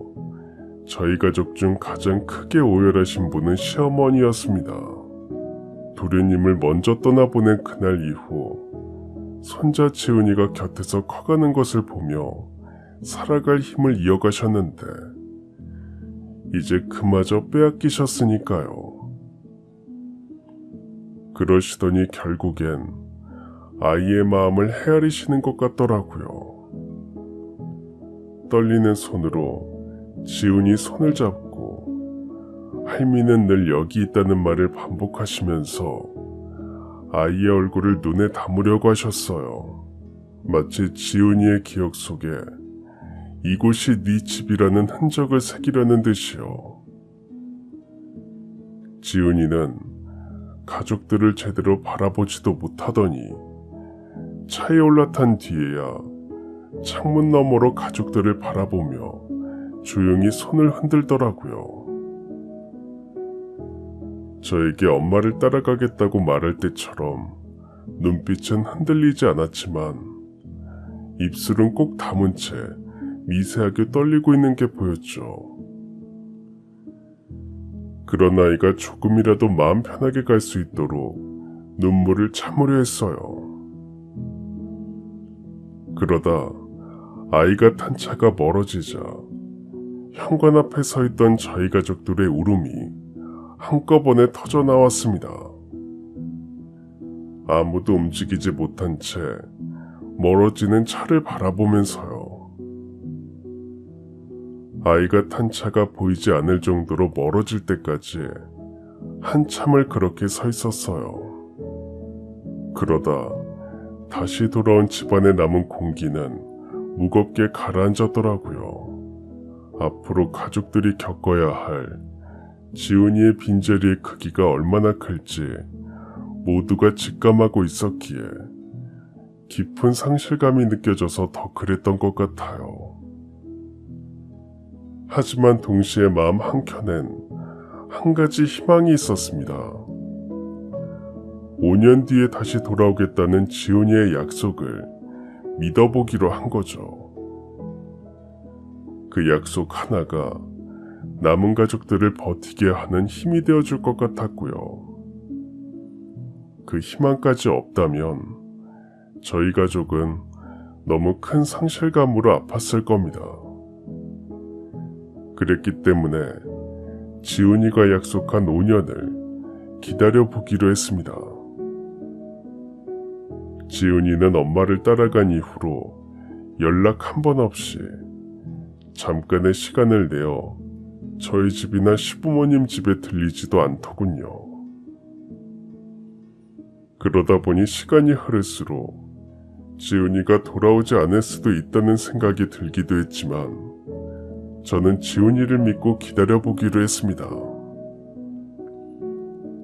저희 가족 중 가장 크게 오열하신 분은 시어머니였습니다. 도련님을 먼저 떠나보낸 그날 이후 손자 지훈이가 곁에서 커가는 것을 보며 살아갈 힘을 이어가셨는데 이제 그마저 빼앗기셨으니까요. 그러시더니 결국엔 아이의 마음을 헤아리시는 것 같더라고요. 떨리는 손으로 지훈이 손을 잡고 할미는 늘 여기 있다는 말을 반복하시면서 아이의 얼굴을 눈에 담으려고 하셨어요. 마치 지훈이의 기억 속에 이곳이 네 집이라는 흔적을 새기려는 듯이요. 지훈이는 가족들을 제대로 바라보지도 못하더니 차에 올라탄 뒤에야 창문 너머로 가족들을 바라보며 조용히 손을 흔들더라고요. 저에게 엄마를 따라가겠다고 말할 때처럼 눈빛은 흔들리지 않았지만 입술은 꼭 다문 채 미세하게 떨리고 있는 게 보였죠. 그런 아이가 조금이라도 마음 편하게 갈 수 있도록 눈물을 참으려 했어요. 그러다 아이가 탄 차가 멀어지자 현관 앞에 서 있던 저희 가족들의 울음이 한꺼번에 터져 나왔습니다. 아무도 움직이지 못한 채 멀어지는 차를 바라보면서요. 아이가 탄 차가 보이지 않을 정도로 멀어질 때까지 한참을 그렇게 서 있었어요. 그러다 다시 돌아온 집안에 남은 공기는 무겁게 가라앉았더라고요. 앞으로 가족들이 겪어야 할 지훈이의 빈자리의 크기가 얼마나 클지 모두가 직감하고 있었기에 깊은 상실감이 느껴져서 더 그랬던 것 같아요. 하지만 동시에 마음 한켠엔 한 가지 희망이 있었습니다. 5년 뒤에 다시 돌아오겠다는 지훈이의 약속을 믿어보기로 한 거죠. 그 약속 하나가 남은 가족들을 버티게 하는 힘이 되어줄 것 같았고요. 그 희망까지 없다면 저희 가족은 너무 큰 상실감으로 아팠을 겁니다. 그랬기 때문에 지훈이가 약속한 5년을 기다려보기로 했습니다. 지훈이는 엄마를 따라간 이후로 연락 한 번 없이 잠깐의 시간을 내어 저희 집이나 시부모님 집에 들리지도 않더군요. 그러다 보니 시간이 흐를수록 지훈이가 돌아오지 않을 수도 있다는 생각이 들기도 했지만 저는 지훈이를 믿고 기다려보기로 했습니다.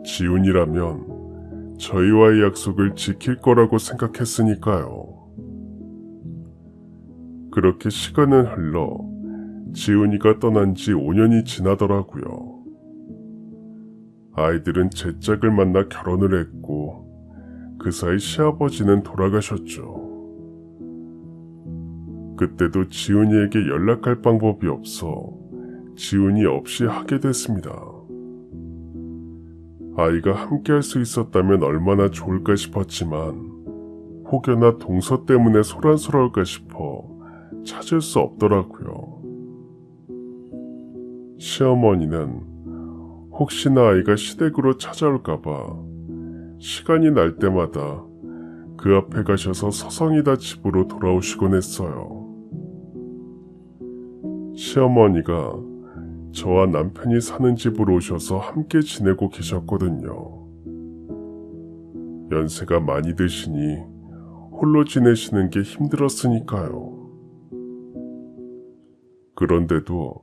지훈이라면 저희와의 약속을 지킬 거라고 생각했으니까요. 그렇게 시간은 흘러 지훈이가 떠난 지 5년이 지나더라고요. 아이들은 제 짝을 만나 결혼을 했고 그 사이 시아버지는 돌아가셨죠. 그때도 지훈이에게 연락할 방법이 없어 지훈이 없이 하게 됐습니다. 아이가 함께 할 수 있었다면 얼마나 좋을까 싶었지만 혹여나 동서 때문에 소란스러울까 싶어 찾을 수 없더라고요. 시어머니는 혹시나 아이가 시댁으로 찾아올까봐 시간이 날 때마다 그 앞에 가셔서 서성이다 집으로 돌아오시곤 했어요. 시어머니가 저와 남편이 사는 집으로 오셔서 함께 지내고 계셨거든요. 연세가 많이 드시니 홀로 지내시는 게 힘들었으니까요. 그런데도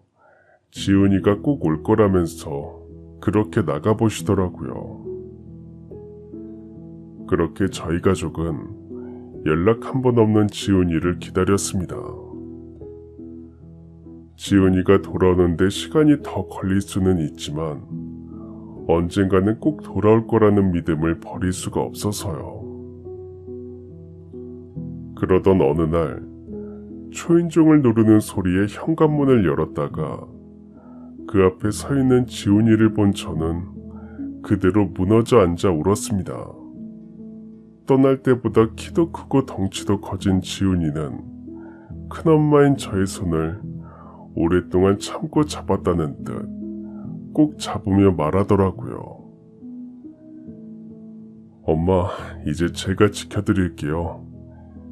지훈이가 꼭 올 거라면서 그렇게 나가보시더라고요. 그렇게 저희 가족은 연락 한 번 없는 지훈이를 기다렸습니다. 지훈이가 돌아오는데 시간이 더 걸릴 수는 있지만 언젠가는 꼭 돌아올 거라는 믿음을 버릴 수가 없어서요. 그러던 어느 날 초인종을 누르는 소리에 현관문을 열었다가 그 앞에 서 있는 지훈이를 본 저는 그대로 무너져 앉아 울었습니다. 떠날 때보다 키도 크고 덩치도 커진 지훈이는 큰엄마인 저의 손을 오랫동안 참고 잡았다는 듯 꼭 잡으며 말하더라고요. 엄마, 이제 제가 지켜드릴게요.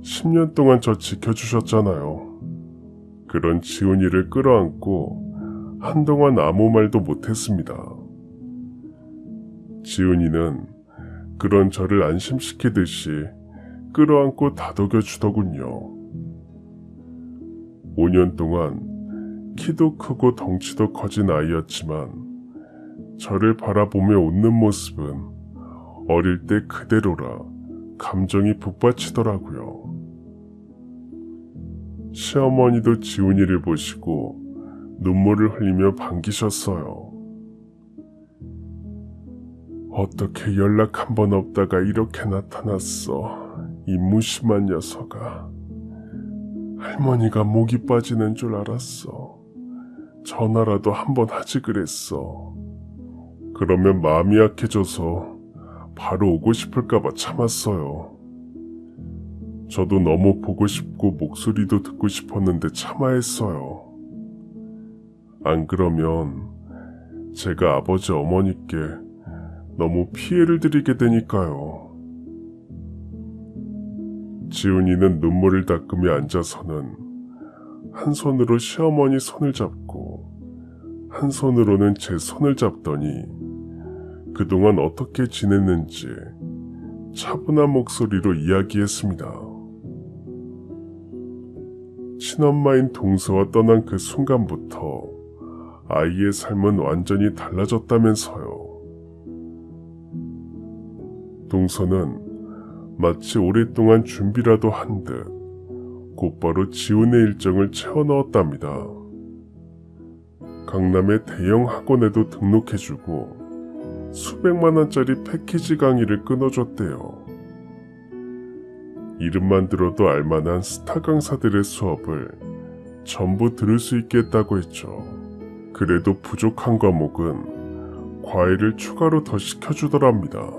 10년 동안 저 지켜주셨잖아요. 그런 지훈이를 끌어안고 한동안 아무 말도 못했습니다. 지훈이는 그런 저를 안심시키듯이 끌어안고 다독여 주더군요. 5년 동안 키도 크고 덩치도 커진 아이였지만 저를 바라보며 웃는 모습은 어릴 때 그대로라 감정이 북받치더라고요. 시어머니도 지훈이를 보시고 눈물을 흘리며 반기셨어요. 어떻게 연락 한 번 없다가 이렇게 나타났어, 이 무심한 녀석아. 할머니가 목이 빠지는 줄 알았어. 전화라도 한번 하지 그랬어. 그러면 마음이 약해져서 바로 오고 싶을까봐 참았어요. 저도 너무 보고 싶고 목소리도 듣고 싶었는데 참아야 했어요. 안 그러면 제가 아버지 어머니께 너무 피해를 드리게 되니까요. 지훈이는 눈물을 닦으며 앉아서는 한 손으로 시어머니 손을 잡고 한 손으로는 제 손을 잡더니 그동안 어떻게 지냈는지 차분한 목소리로 이야기했습니다. 친엄마인 동서와 떠난 그 순간부터 아이의 삶은 완전히 달라졌다면서요. 동서는 마치 오랫동안 준비라도 한 듯 곧바로 지훈의 일정을 채워 넣었답니다. 강남의 대형 학원에도 등록해주고 수백만 원짜리 패키지 강의를 끊어줬대요. 이름만 들어도 알만한 스타 강사들의 수업을 전부 들을 수 있게 했다고 했죠. 그래도 부족한 과목은 과외를 추가로 더 시켜주더랍니다.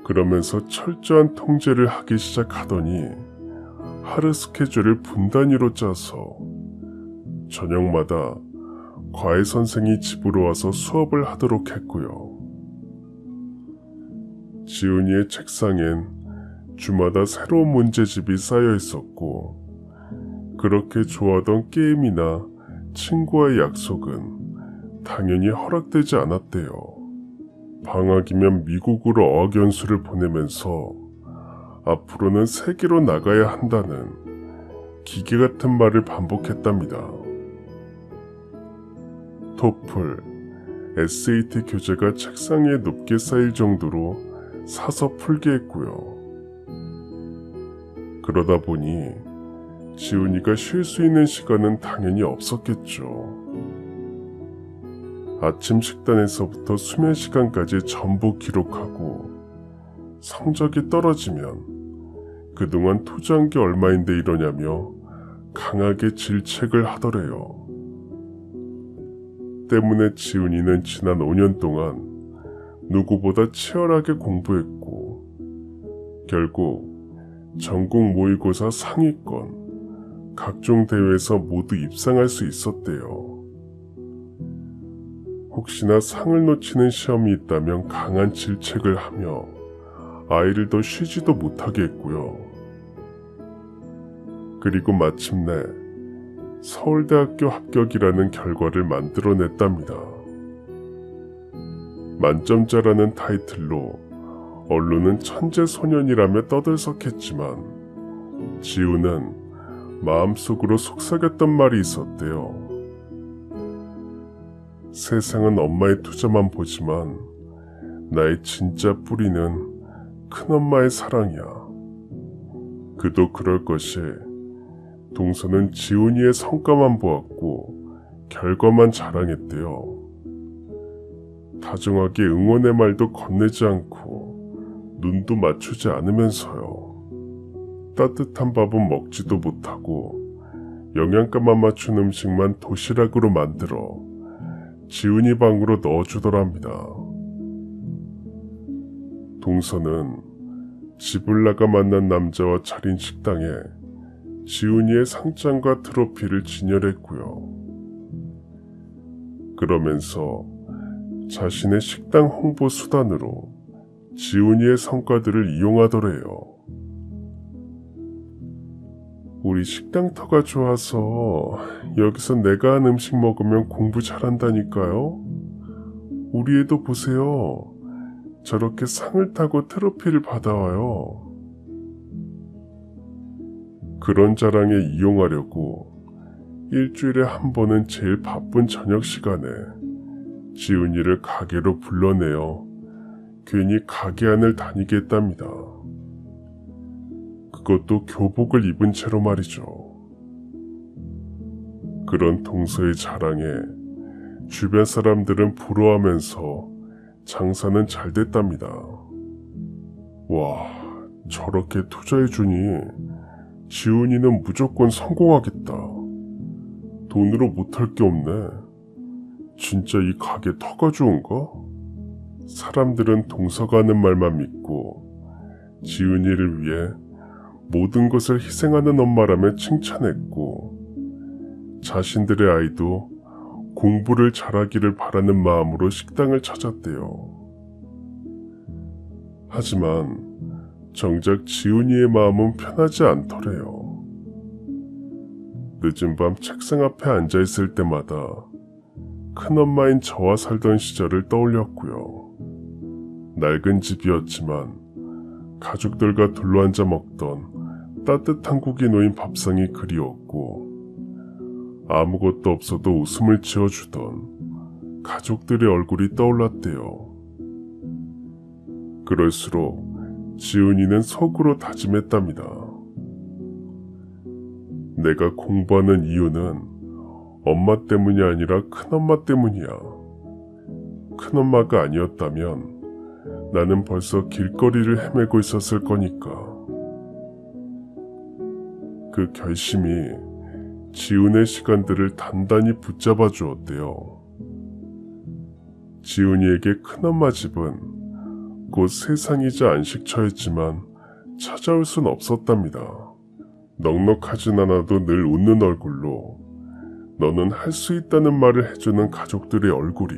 그러면서 철저한 통제를 하기 시작하더니 하루 스케줄을 분 단위로 짜서 저녁마다 과외 선생이 집으로 와서 수업을 하도록 했고요. 지훈이의 책상엔 주마다 새로운 문제집이 쌓여 있었고 그렇게 좋아하던 게임이나 친구와의 약속은 당연히 허락되지 않았대요. 방학이면 미국으로 어학연수를 보내면서 앞으로는 세계로 나가야 한다는 기계 같은 말을 반복했답니다. 토플, SAT 교재가 책상 위에 높게 쌓일 정도로 사서 풀게 했고요. 그러다 보니 지훈이가 쉴 수 있는 시간은 당연히 없었겠죠. 아침 식단에서부터 수면 시간까지 전부 기록하고 성적이 떨어지면 그동안 투자한 게 얼마인데 이러냐며 강하게 질책을 하더래요. 때문에 지훈이는 지난 5년 동안 누구보다 치열하게 공부했고 결국 전국 모의고사 상위권, 각종 대회에서 모두 입상할 수 있었대요. 혹시나 상을 놓치는 시험이 있다면 강한 질책을 하며 아이를 더 쉬지도 못하게 했고요. 그리고 마침내 서울대학교 합격이라는 결과를 만들어냈답니다. 만점자라는 타이틀로 언론은 천재소년이라며 떠들썩했지만 지우는 마음속으로 속삭였던 말이 있었대요. 세상은 엄마의 투자만 보지만 나의 진짜 뿌리는 큰엄마의 사랑이야. 그도 그럴 것이 동서는 지훈이의 성과만 보았고 결과만 자랑했대요. 다정하게 응원의 말도 건네지 않고 눈도 맞추지 않으면서요. 따뜻한 밥은 먹지도 못하고 영양가만 맞춘 음식만 도시락으로 만들어 지훈이 방으로 넣어주더랍니다. 동서는 집을 나가 만난 남자와 차린 식당에 지훈이의 상장과 트로피를 진열했고요. 그러면서 자신의 식당 홍보 수단으로 지훈이의 성과들을 이용하더래요. 우리 식당터가 좋아서 여기서 내가 한 음식 먹으면 공부 잘한다니까요. 우리 애도 보세요. 저렇게 상을 타고 트로피를 받아와요. 그런 자랑에 이용하려고 일주일에 한 번은 제일 바쁜 저녁 시간에 지훈이를 가게로 불러내어 괜히 가게 안을 다니게 했답니다. 그것도 교복을 입은 채로 말이죠. 그런 동서의 자랑에 주변 사람들은 부러워하면서 장사는 잘 됐답니다. 와, 저렇게 투자해주니 지훈이는 무조건 성공하겠다. 돈으로 못할 게 없네. 진짜 이 가게 터가 좋은가? 사람들은 동서가 하는 말만 믿고 지훈이를 위해 모든 것을 희생하는 엄마라며 칭찬했고 자신들의 아이도 공부를 잘하기를 바라는 마음으로 식당을 찾았대요. 하지만 정작 지훈이의 마음은 편하지 않더래요. 늦은 밤 책상 앞에 앉아있을 때마다 큰엄마인 저와 살던 시절을 떠올렸고요. 낡은 집이었지만 가족들과 둘러앉아 먹던 따뜻한 국이 놓인 밥상이 그리웠고 아무것도 없어도 웃음을 지어주던 가족들의 얼굴이 떠올랐대요. 그럴수록 지훈이는 속으로 다짐했답니다. 내가 공부하는 이유는 엄마 때문이 아니라 큰엄마 때문이야. 큰엄마가 아니었다면 나는 벌써 길거리를 헤매고 있었을 거니까. 그 결심이 지훈의 시간들을 단단히 붙잡아 주었대요. 지훈이에게 큰엄마 집은 곧 세상이자 안식처였지만 찾아올 순 없었답니다. 넉넉하진 않아도 늘 웃는 얼굴로 너는 할 수 있다는 말을 해주는 가족들의 얼굴이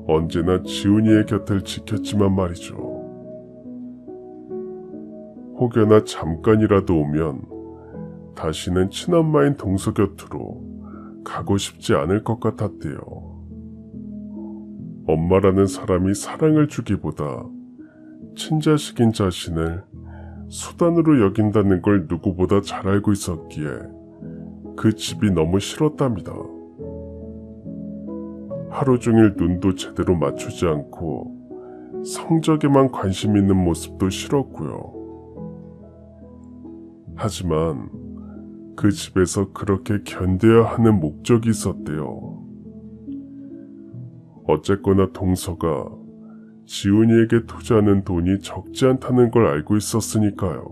언제나 지훈이의 곁을 지켰지만 말이죠. 혹여나 잠깐이라도 오면 다시는 친엄마인 동서 곁으로 가고 싶지 않을 것 같았대요. 엄마라는 사람이 사랑을 주기보다 친자식인 자신을 수단으로 여긴다는 걸 누구보다 잘 알고 있었기에 그 집이 너무 싫었답니다. 하루 종일 눈도 제대로 맞추지 않고 성적에만 관심 있는 모습도 싫었고요. 하지만 그 집에서 그렇게 견뎌야 하는 목적이 있었대요. 어쨌거나 동서가 지훈이에게 투자하는 돈이 적지 않다는 걸 알고 있었으니까요.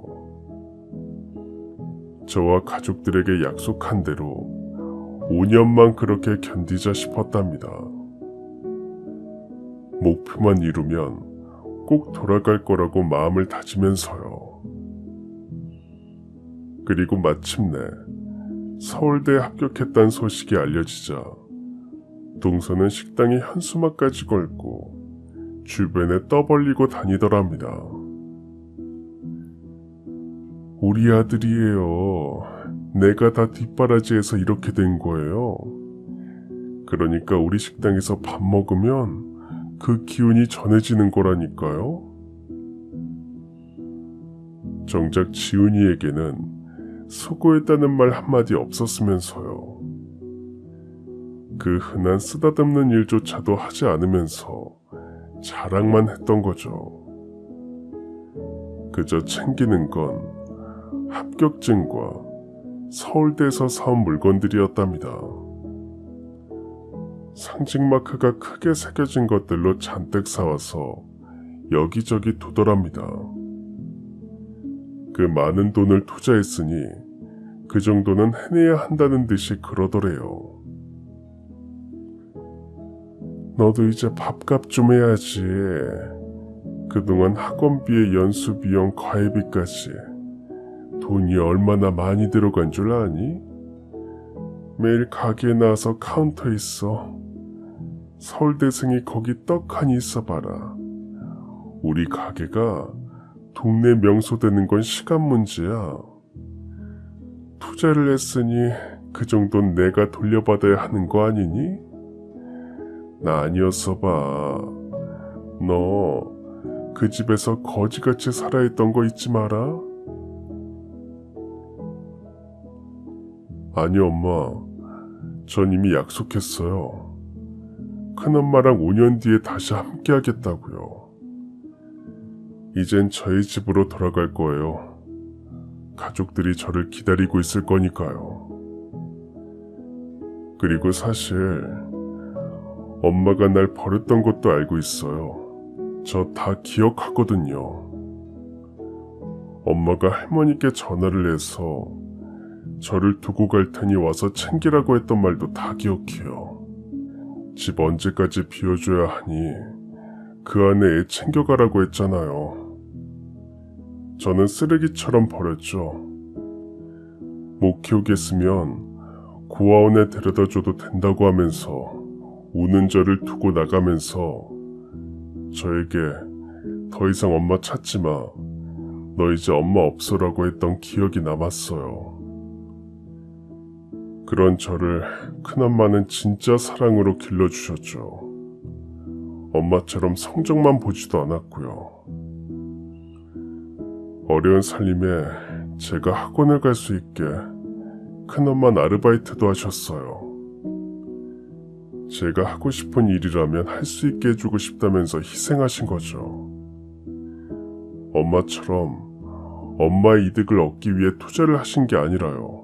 저와 가족들에게 약속한 대로 5년만 그렇게 견디자 싶었답니다. 목표만 이루면 꼭 돌아갈 거라고 마음을 다지면서요. 그리고 마침내 서울대에 합격했다는 소식이 알려지자 동서는 식당에 현수막까지 걸고 주변에 떠벌리고 다니더랍니다. 우리 아들이에요. 내가 다 뒷바라지해서 이렇게 된 거예요. 그러니까 우리 식당에서 밥 먹으면 그 기운이 전해지는 거라니까요. 정작 지훈이에게는 수고했다는 말 한마디 없었으면서요. 그 흔한 쓰다듬는 일조차도 하지 않으면서 자랑만 했던 거죠. 그저 챙기는 건 합격증과 서울대에서 사온 물건들이었답니다. 상징 마크가 크게 새겨진 것들로 잔뜩 사와서 여기저기 두더랍니다. 그 많은 돈을 투자했으니 그 정도는 해내야 한다는 듯이 그러더래요. 너도 이제 밥값 좀 해야지. 그동안 학원비에 연수비용, 과외비까지 돈이 얼마나 많이 들어간 줄 아니? 매일 가게에 나와서 카운터에 있어. 서울대생이 거기 떡하니 있어봐라. 우리 가게가 동네 명소 되는 건 시간 문제야. 투자를 했으니 그 정도는 내가 돌려받아야 하는 거 아니니? 나 아니었어 봐. 너 그 집에서 거지같이 살아있던 거 잊지 마라. 아니 엄마, 전 이미 약속했어요. 큰엄마랑 5년 뒤에 다시 함께 하겠다고요. 이젠 저희 집으로 돌아갈 거예요. 가족들이 저를 기다리고 있을 거니까요. 그리고 사실 엄마가 날 버렸던 것도 알고 있어요. 저 다 기억하거든요. 엄마가 할머니께 전화를 해서 저를 두고 갈 테니 와서 챙기라고 했던 말도 다 기억해요. 집 언제까지 비워줘야 하니 그 안에 애 챙겨가라고 했잖아요. 저는 쓰레기처럼 버렸죠. 못 키우겠으면 고아원에 데려다줘도 된다고 하면서 우는 저를 두고 나가면서 저에게 더 이상 엄마 찾지 마. 너 이제 엄마 없어라고 했던 기억이 남았어요. 그런 저를 큰엄마는 진짜 사랑으로 길러주셨죠. 엄마처럼 성적만 보지도 않았고요. 어려운 살림에 제가 학원을 갈 수 있게 큰엄마는 아르바이트도 하셨어요. 제가 하고 싶은 일이라면 할 수 있게 해주고 싶다면서 희생하신 거죠. 엄마처럼 엄마의 이득을 얻기 위해 투자를 하신 게 아니라요.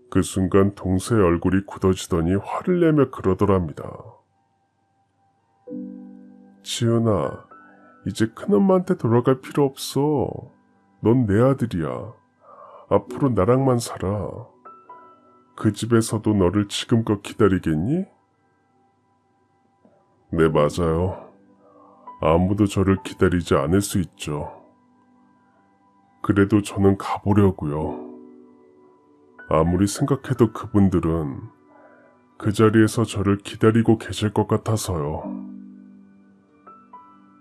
그 순간 동서의 얼굴이 굳어지더니 화를 내며 그러더랍니다. 지은아, 이제 큰엄마한테 돌아갈 필요 없어. 넌 내 아들이야. 앞으로 나랑만 살아. 그 집에서도 너를 지금껏 기다리겠니? 네, 맞아요. 아무도 저를 기다리지 않을 수 있죠. 그래도 저는 가보려고요. 아무리 생각해도 그분들은 그 자리에서 저를 기다리고 계실 것 같아서요.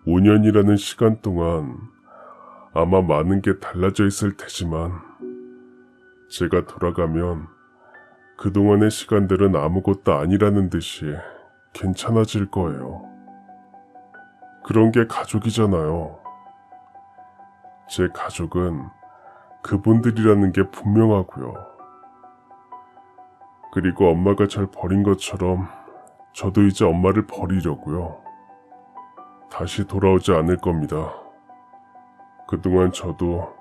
5년이라는 시간 동안 아마 많은 게 달라져 있을 테지만 제가 돌아가면 그동안의 시간들은 아무것도 아니라는 듯이 괜찮아질 거예요. 그런 게 가족이잖아요. 제 가족은 그분들이라는 게 분명하고요. 그리고 엄마가 절 버린 것처럼 저도 이제 엄마를 버리려고요. 다시 돌아오지 않을 겁니다. 그동안 저도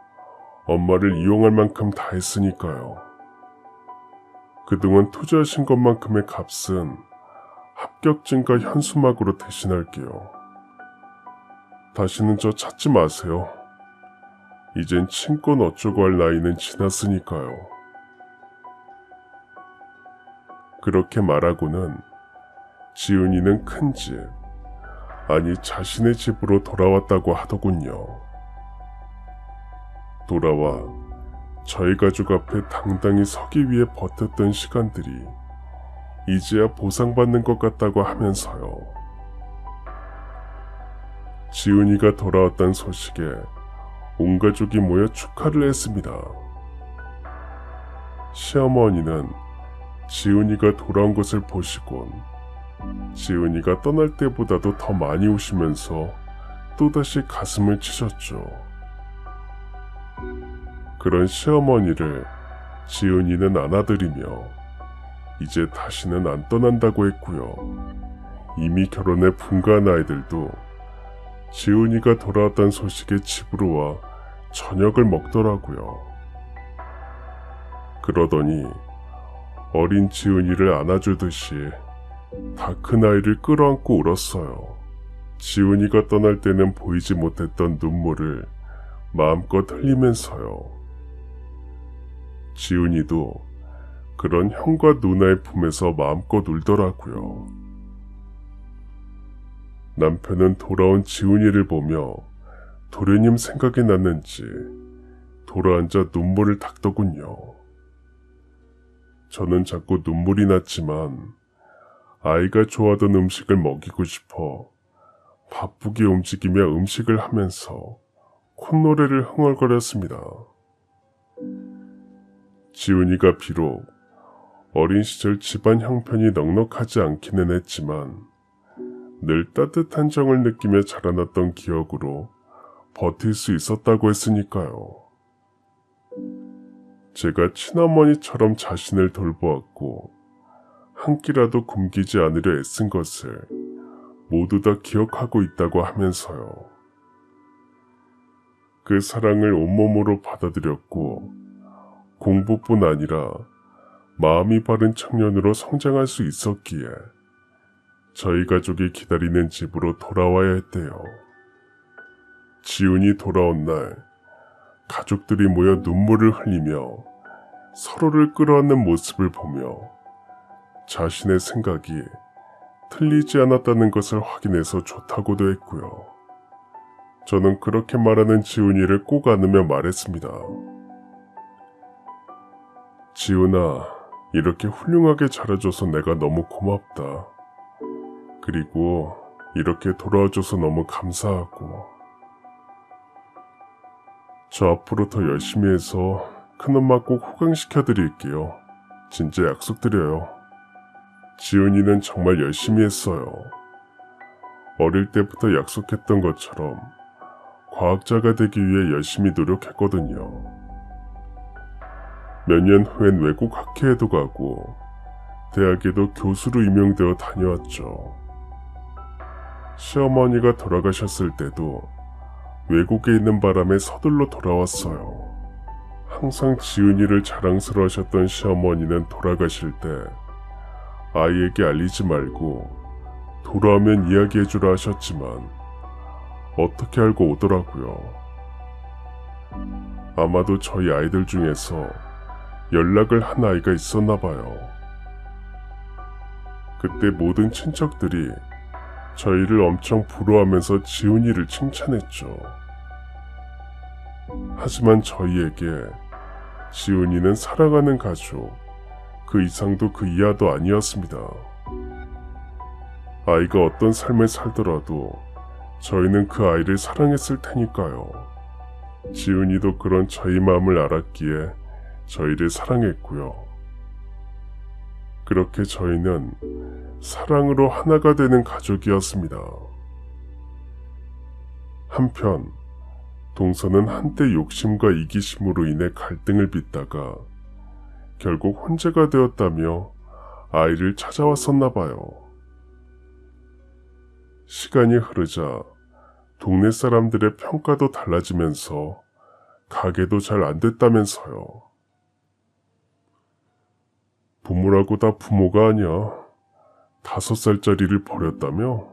엄마를 이용할 만큼 다 했으니까요. 그동안 투자하신 것만큼의 값은 합격증과 현수막으로 대신할게요. 다시는 저 찾지 마세요. 이젠 친권 어쩌고 할 나이는 지났으니까요. 그렇게 말하고는 지은이는 큰 집, 아니 자신의 집으로 돌아왔다고 하더군요. 돌아와 저희 가족 앞에 당당히 서기 위해 버텼던 시간들이 이제야 보상받는 것 같다고 하면서요. 지은이가 돌아왔다는 소식에 온 가족이 모여 축하를 했습니다. 시어머니는 지은이가 돌아온 것을 보시곤 지은이가 떠날 때보다도 더 많이 우시면서 또다시 가슴을 치셨죠. 그런 시어머니를 지은이는 안아들이며 이제 다시는 안 떠난다고 했고요. 이미 결혼해 분가한 아이들도 지은이가 돌아왔다는 소식에 집으로 와 저녁을 먹더라고요. 그러더니 어린 지은이를 안아주듯이 다 큰 아이를 끌어안고 울었어요. 지은이가 떠날 때는 보이지 못했던 눈물을 마음껏 흘리면서요. 지은이도 그런 형과 누나의 품에서 마음껏 울더라고요. 남편은 돌아온 지은이를 보며 도련님 생각이 났는지 돌아앉아 눈물을 닦더군요. 저는 자꾸 눈물이 났지만 아이가 좋아하던 음식을 먹이고 싶어 바쁘게 움직이며 음식을 하면서 콧노래를 흥얼거렸습니다. 지은이가 비록 어린 시절 집안 형편이 넉넉하지 않기는 했지만 늘 따뜻한 정을 느끼며 자라났던 기억으로 버틸 수 있었다고 했으니까요. 제가 친어머니처럼 자신을 돌보았고 한 끼라도 굶기지 않으려 애쓴 것을 모두 다 기억하고 있다고 하면서요. 그 사랑을 온몸으로 받아들였고 공부뿐 아니라 마음이 바른 청년으로 성장할 수 있었기에 저희 가족이 기다리는 집으로 돌아와야 했대요. 지훈이 돌아온 날 가족들이 모여 눈물을 흘리며 서로를 끌어안는 모습을 보며 자신의 생각이 틀리지 않았다는 것을 확인해서 좋다고도 했고요. 저는 그렇게 말하는 지훈이를 꼭 안으며 말했습니다. 지훈아, 이렇게 훌륭하게 자라줘서 내가 너무 고맙다. 그리고 이렇게 돌아와줘서 너무 감사하고 저 앞으로 더 열심히 해서 큰엄마 꼭 호강시켜드릴게요. 진짜 약속드려요. 지은이는 정말 열심히 했어요. 어릴 때부터 약속했던 것처럼 과학자가 되기 위해 열심히 노력했거든요. 몇 년 후엔 외국 학회에도 가고 대학에도 교수로 임용되어 다녀왔죠. 시어머니가 돌아가셨을 때도 외국에 있는 바람에 서둘러 돌아왔어요. 항상 지은이를 자랑스러워하셨던 시어머니는 돌아가실 때 아이에게 알리지 말고 돌아오면 이야기해주라 하셨지만 어떻게 알고 오더라고요. 아마도 저희 아이들 중에서 연락을 한 아이가 있었나 봐요. 그때 모든 친척들이 저희를 엄청 부러워하면서 지훈이를 칭찬했죠. 하지만 저희에게 지훈이는 사랑하는 가족, 그 이상도 그 이하도 아니었습니다. 아이가 어떤 삶을 살더라도 저희는 그 아이를 사랑했을 테니까요. 지훈이도 그런 저희 마음을 알았기에 저희를 사랑했고요. 그렇게 저희는 사랑으로 하나가 되는 가족이었습니다. 한편 동서는 한때 욕심과 이기심으로 인해 갈등을 빚다가 결국 혼자가 되었다며 아이를 찾아왔었나 봐요. 시간이 흐르자 동네 사람들의 평가도 달라지면서 가게도 잘 안 됐다면서요. 부모라고 다 부모가 아니야. 5살짜리를 버렸다며?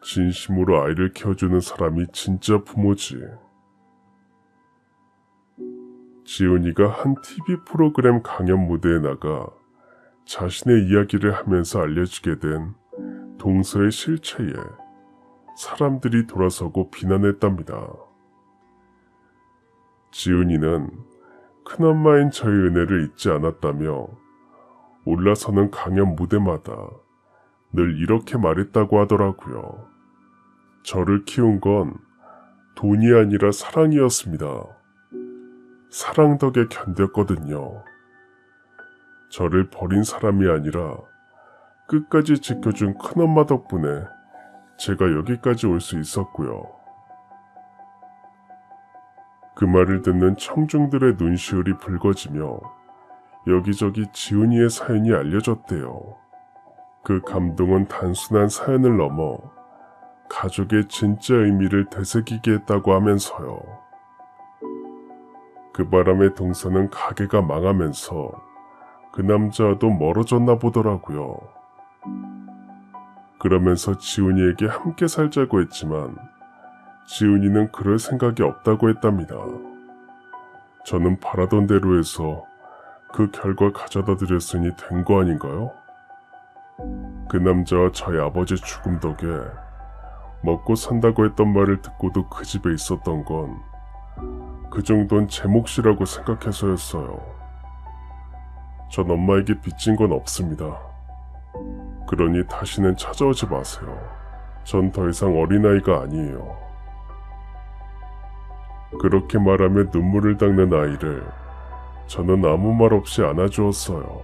진심으로 아이를 키워주는 사람이 진짜 부모지. 지훈이가 한 TV 프로그램 강연 무대에 나가 자신의 이야기를 하면서 알려지게 된 동서의 실체에 사람들이 돌아서고 비난했답니다. 지훈이는 큰엄마인 저의 은혜를 잊지 않았다며 올라서는 강연 무대마다 늘 이렇게 말했다고 하더라고요. 저를 키운 건 돈이 아니라 사랑이었습니다. 사랑 덕에 견뎠거든요. 저를 버린 사람이 아니라 끝까지 지켜준 큰엄마 덕분에 제가 여기까지 올 수 있었고요. 그 말을 듣는 청중들의 눈시울이 붉어지며 여기저기 지훈이의 사연이 알려졌대요. 그 감동은 단순한 사연을 넘어 가족의 진짜 의미를 되새기게 했다고 하면서요. 그 바람에 동서는 가게가 망하면서 그 남자와도 멀어졌나 보더라고요. 그러면서 지훈이에게 함께 살자고 했지만 지훈이는 그럴 생각이 없다고 했답니다. 저는 바라던 대로 해서 그 결과 가져다 드렸으니 된 거 아닌가요? 그 남자와 저희 아버지 죽음 덕에 먹고 산다고 했던 말을 듣고도 그 집에 있었던 건 그 정도는 제 몫이라고 생각해서였어요. 전 엄마에게 빚진 건 없습니다. 그러니 다시는 찾아오지 마세요. 전 더 이상 어린아이가 아니에요. 그렇게 말하며 눈물을 닦는 아이를 저는 아무 말 없이 안아주었어요.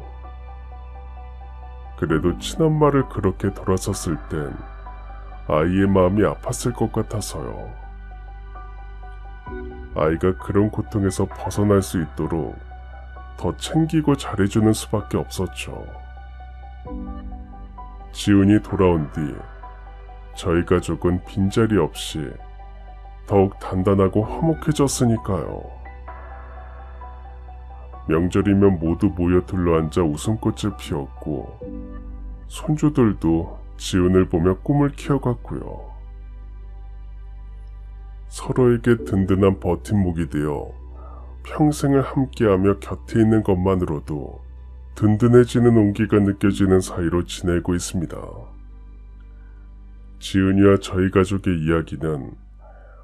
그래도 친엄마를 그렇게 돌아섰을 땐 아이의 마음이 아팠을 것 같아서요. 아이가 그런 고통에서 벗어날 수 있도록 더 챙기고 잘해주는 수밖에 없었죠. 지훈이 돌아온 뒤 저희 가족은 빈자리 없이 더욱 단단하고 화목해졌으니까요. 명절이면 모두 모여 둘러앉아 웃음꽃을 피웠고 손주들도 지훈을 보며 꿈을 키워갔고요. 서로에게 든든한 버팀목이 되어 평생을 함께하며 곁에 있는 것만으로도 든든해지는 온기가 느껴지는 사이로 지내고 있습니다. 지은이와 저희 가족의 이야기는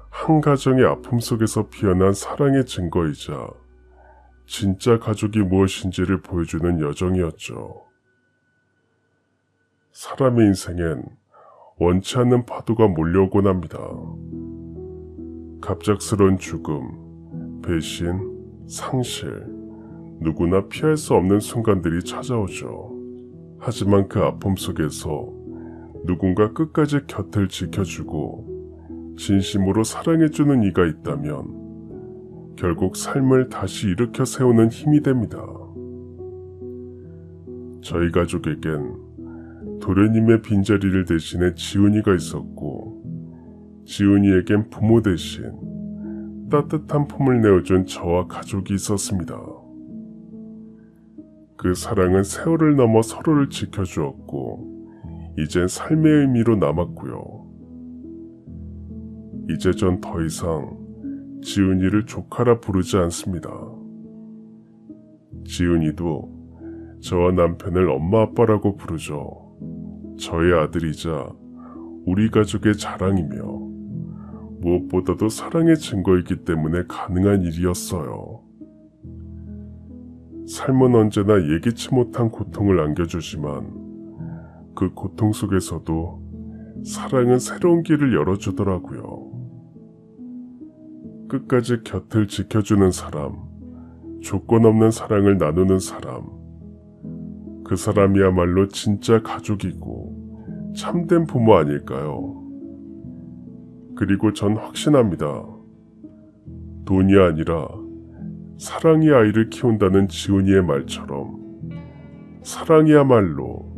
한 가정의 아픔 속에서 피어난 사랑의 증거이자 진짜 가족이 무엇인지를 보여주는 여정이었죠. 사람의 인생엔 원치 않는 파도가 몰려오곤 합니다. 갑작스러운 죽음, 배신, 상실, 누구나 피할 수 없는 순간들이 찾아오죠. 하지만 그 아픔 속에서 누군가 끝까지 곁을 지켜주고 진심으로 사랑해주는 이가 있다면 결국 삶을 다시 일으켜 세우는 힘이 됩니다. 저희 가족에겐 도련님의 빈자리를 대신해 지훈이가 있었고 지훈이에겐 부모 대신 따뜻한 품을 내어준 저와 가족이 있었습니다. 그 사랑은 세월을 넘어 서로를 지켜주었고 이젠 삶의 의미로 남았고요. 이제 전 더 이상 지훈이를 조카라 부르지 않습니다. 지훈이도 저와 남편을 엄마 아빠라고 부르죠. 저의 아들이자 우리 가족의 자랑이며 무엇보다도 사랑의 증거이기 때문에 가능한 일이었어요. 삶은 언제나 예기치 못한 고통을 안겨주지만 그 고통 속에서도 사랑은 새로운 길을 열어주더라고요. 끝까지 곁을 지켜주는 사람, 조건 없는 사랑을 나누는 사람, 그 사람이야말로 진짜 가족이고 참된 부모 아닐까요? 그리고 전 확신합니다. 돈이 아니라 사랑이 아이를 키운다는 지훈이의 말처럼 사랑이야말로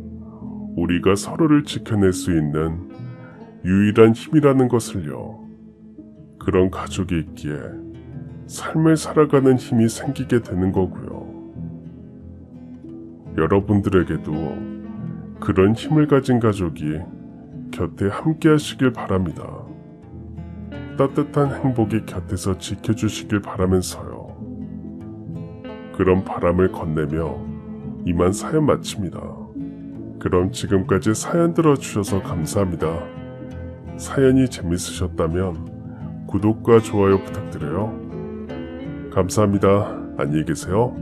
우리가 서로를 지켜낼 수 있는 유일한 힘이라는 것을요. 그런 가족이 있기에 삶을 살아가는 힘이 생기게 되는 거고요. 여러분들에게도 그런 힘을 가진 가족이 곁에 함께 하시길 바랍니다. 따뜻한 행복이 곁에서 지켜주시길 바라면서요. 그런 바람을 건네며 이만 사연 마칩니다. 그럼 지금까지 사연 들어주셔서 감사합니다. 사연이 재밌으셨다면 구독과 좋아요 부탁드려요. 감사합니다. 안녕히 계세요.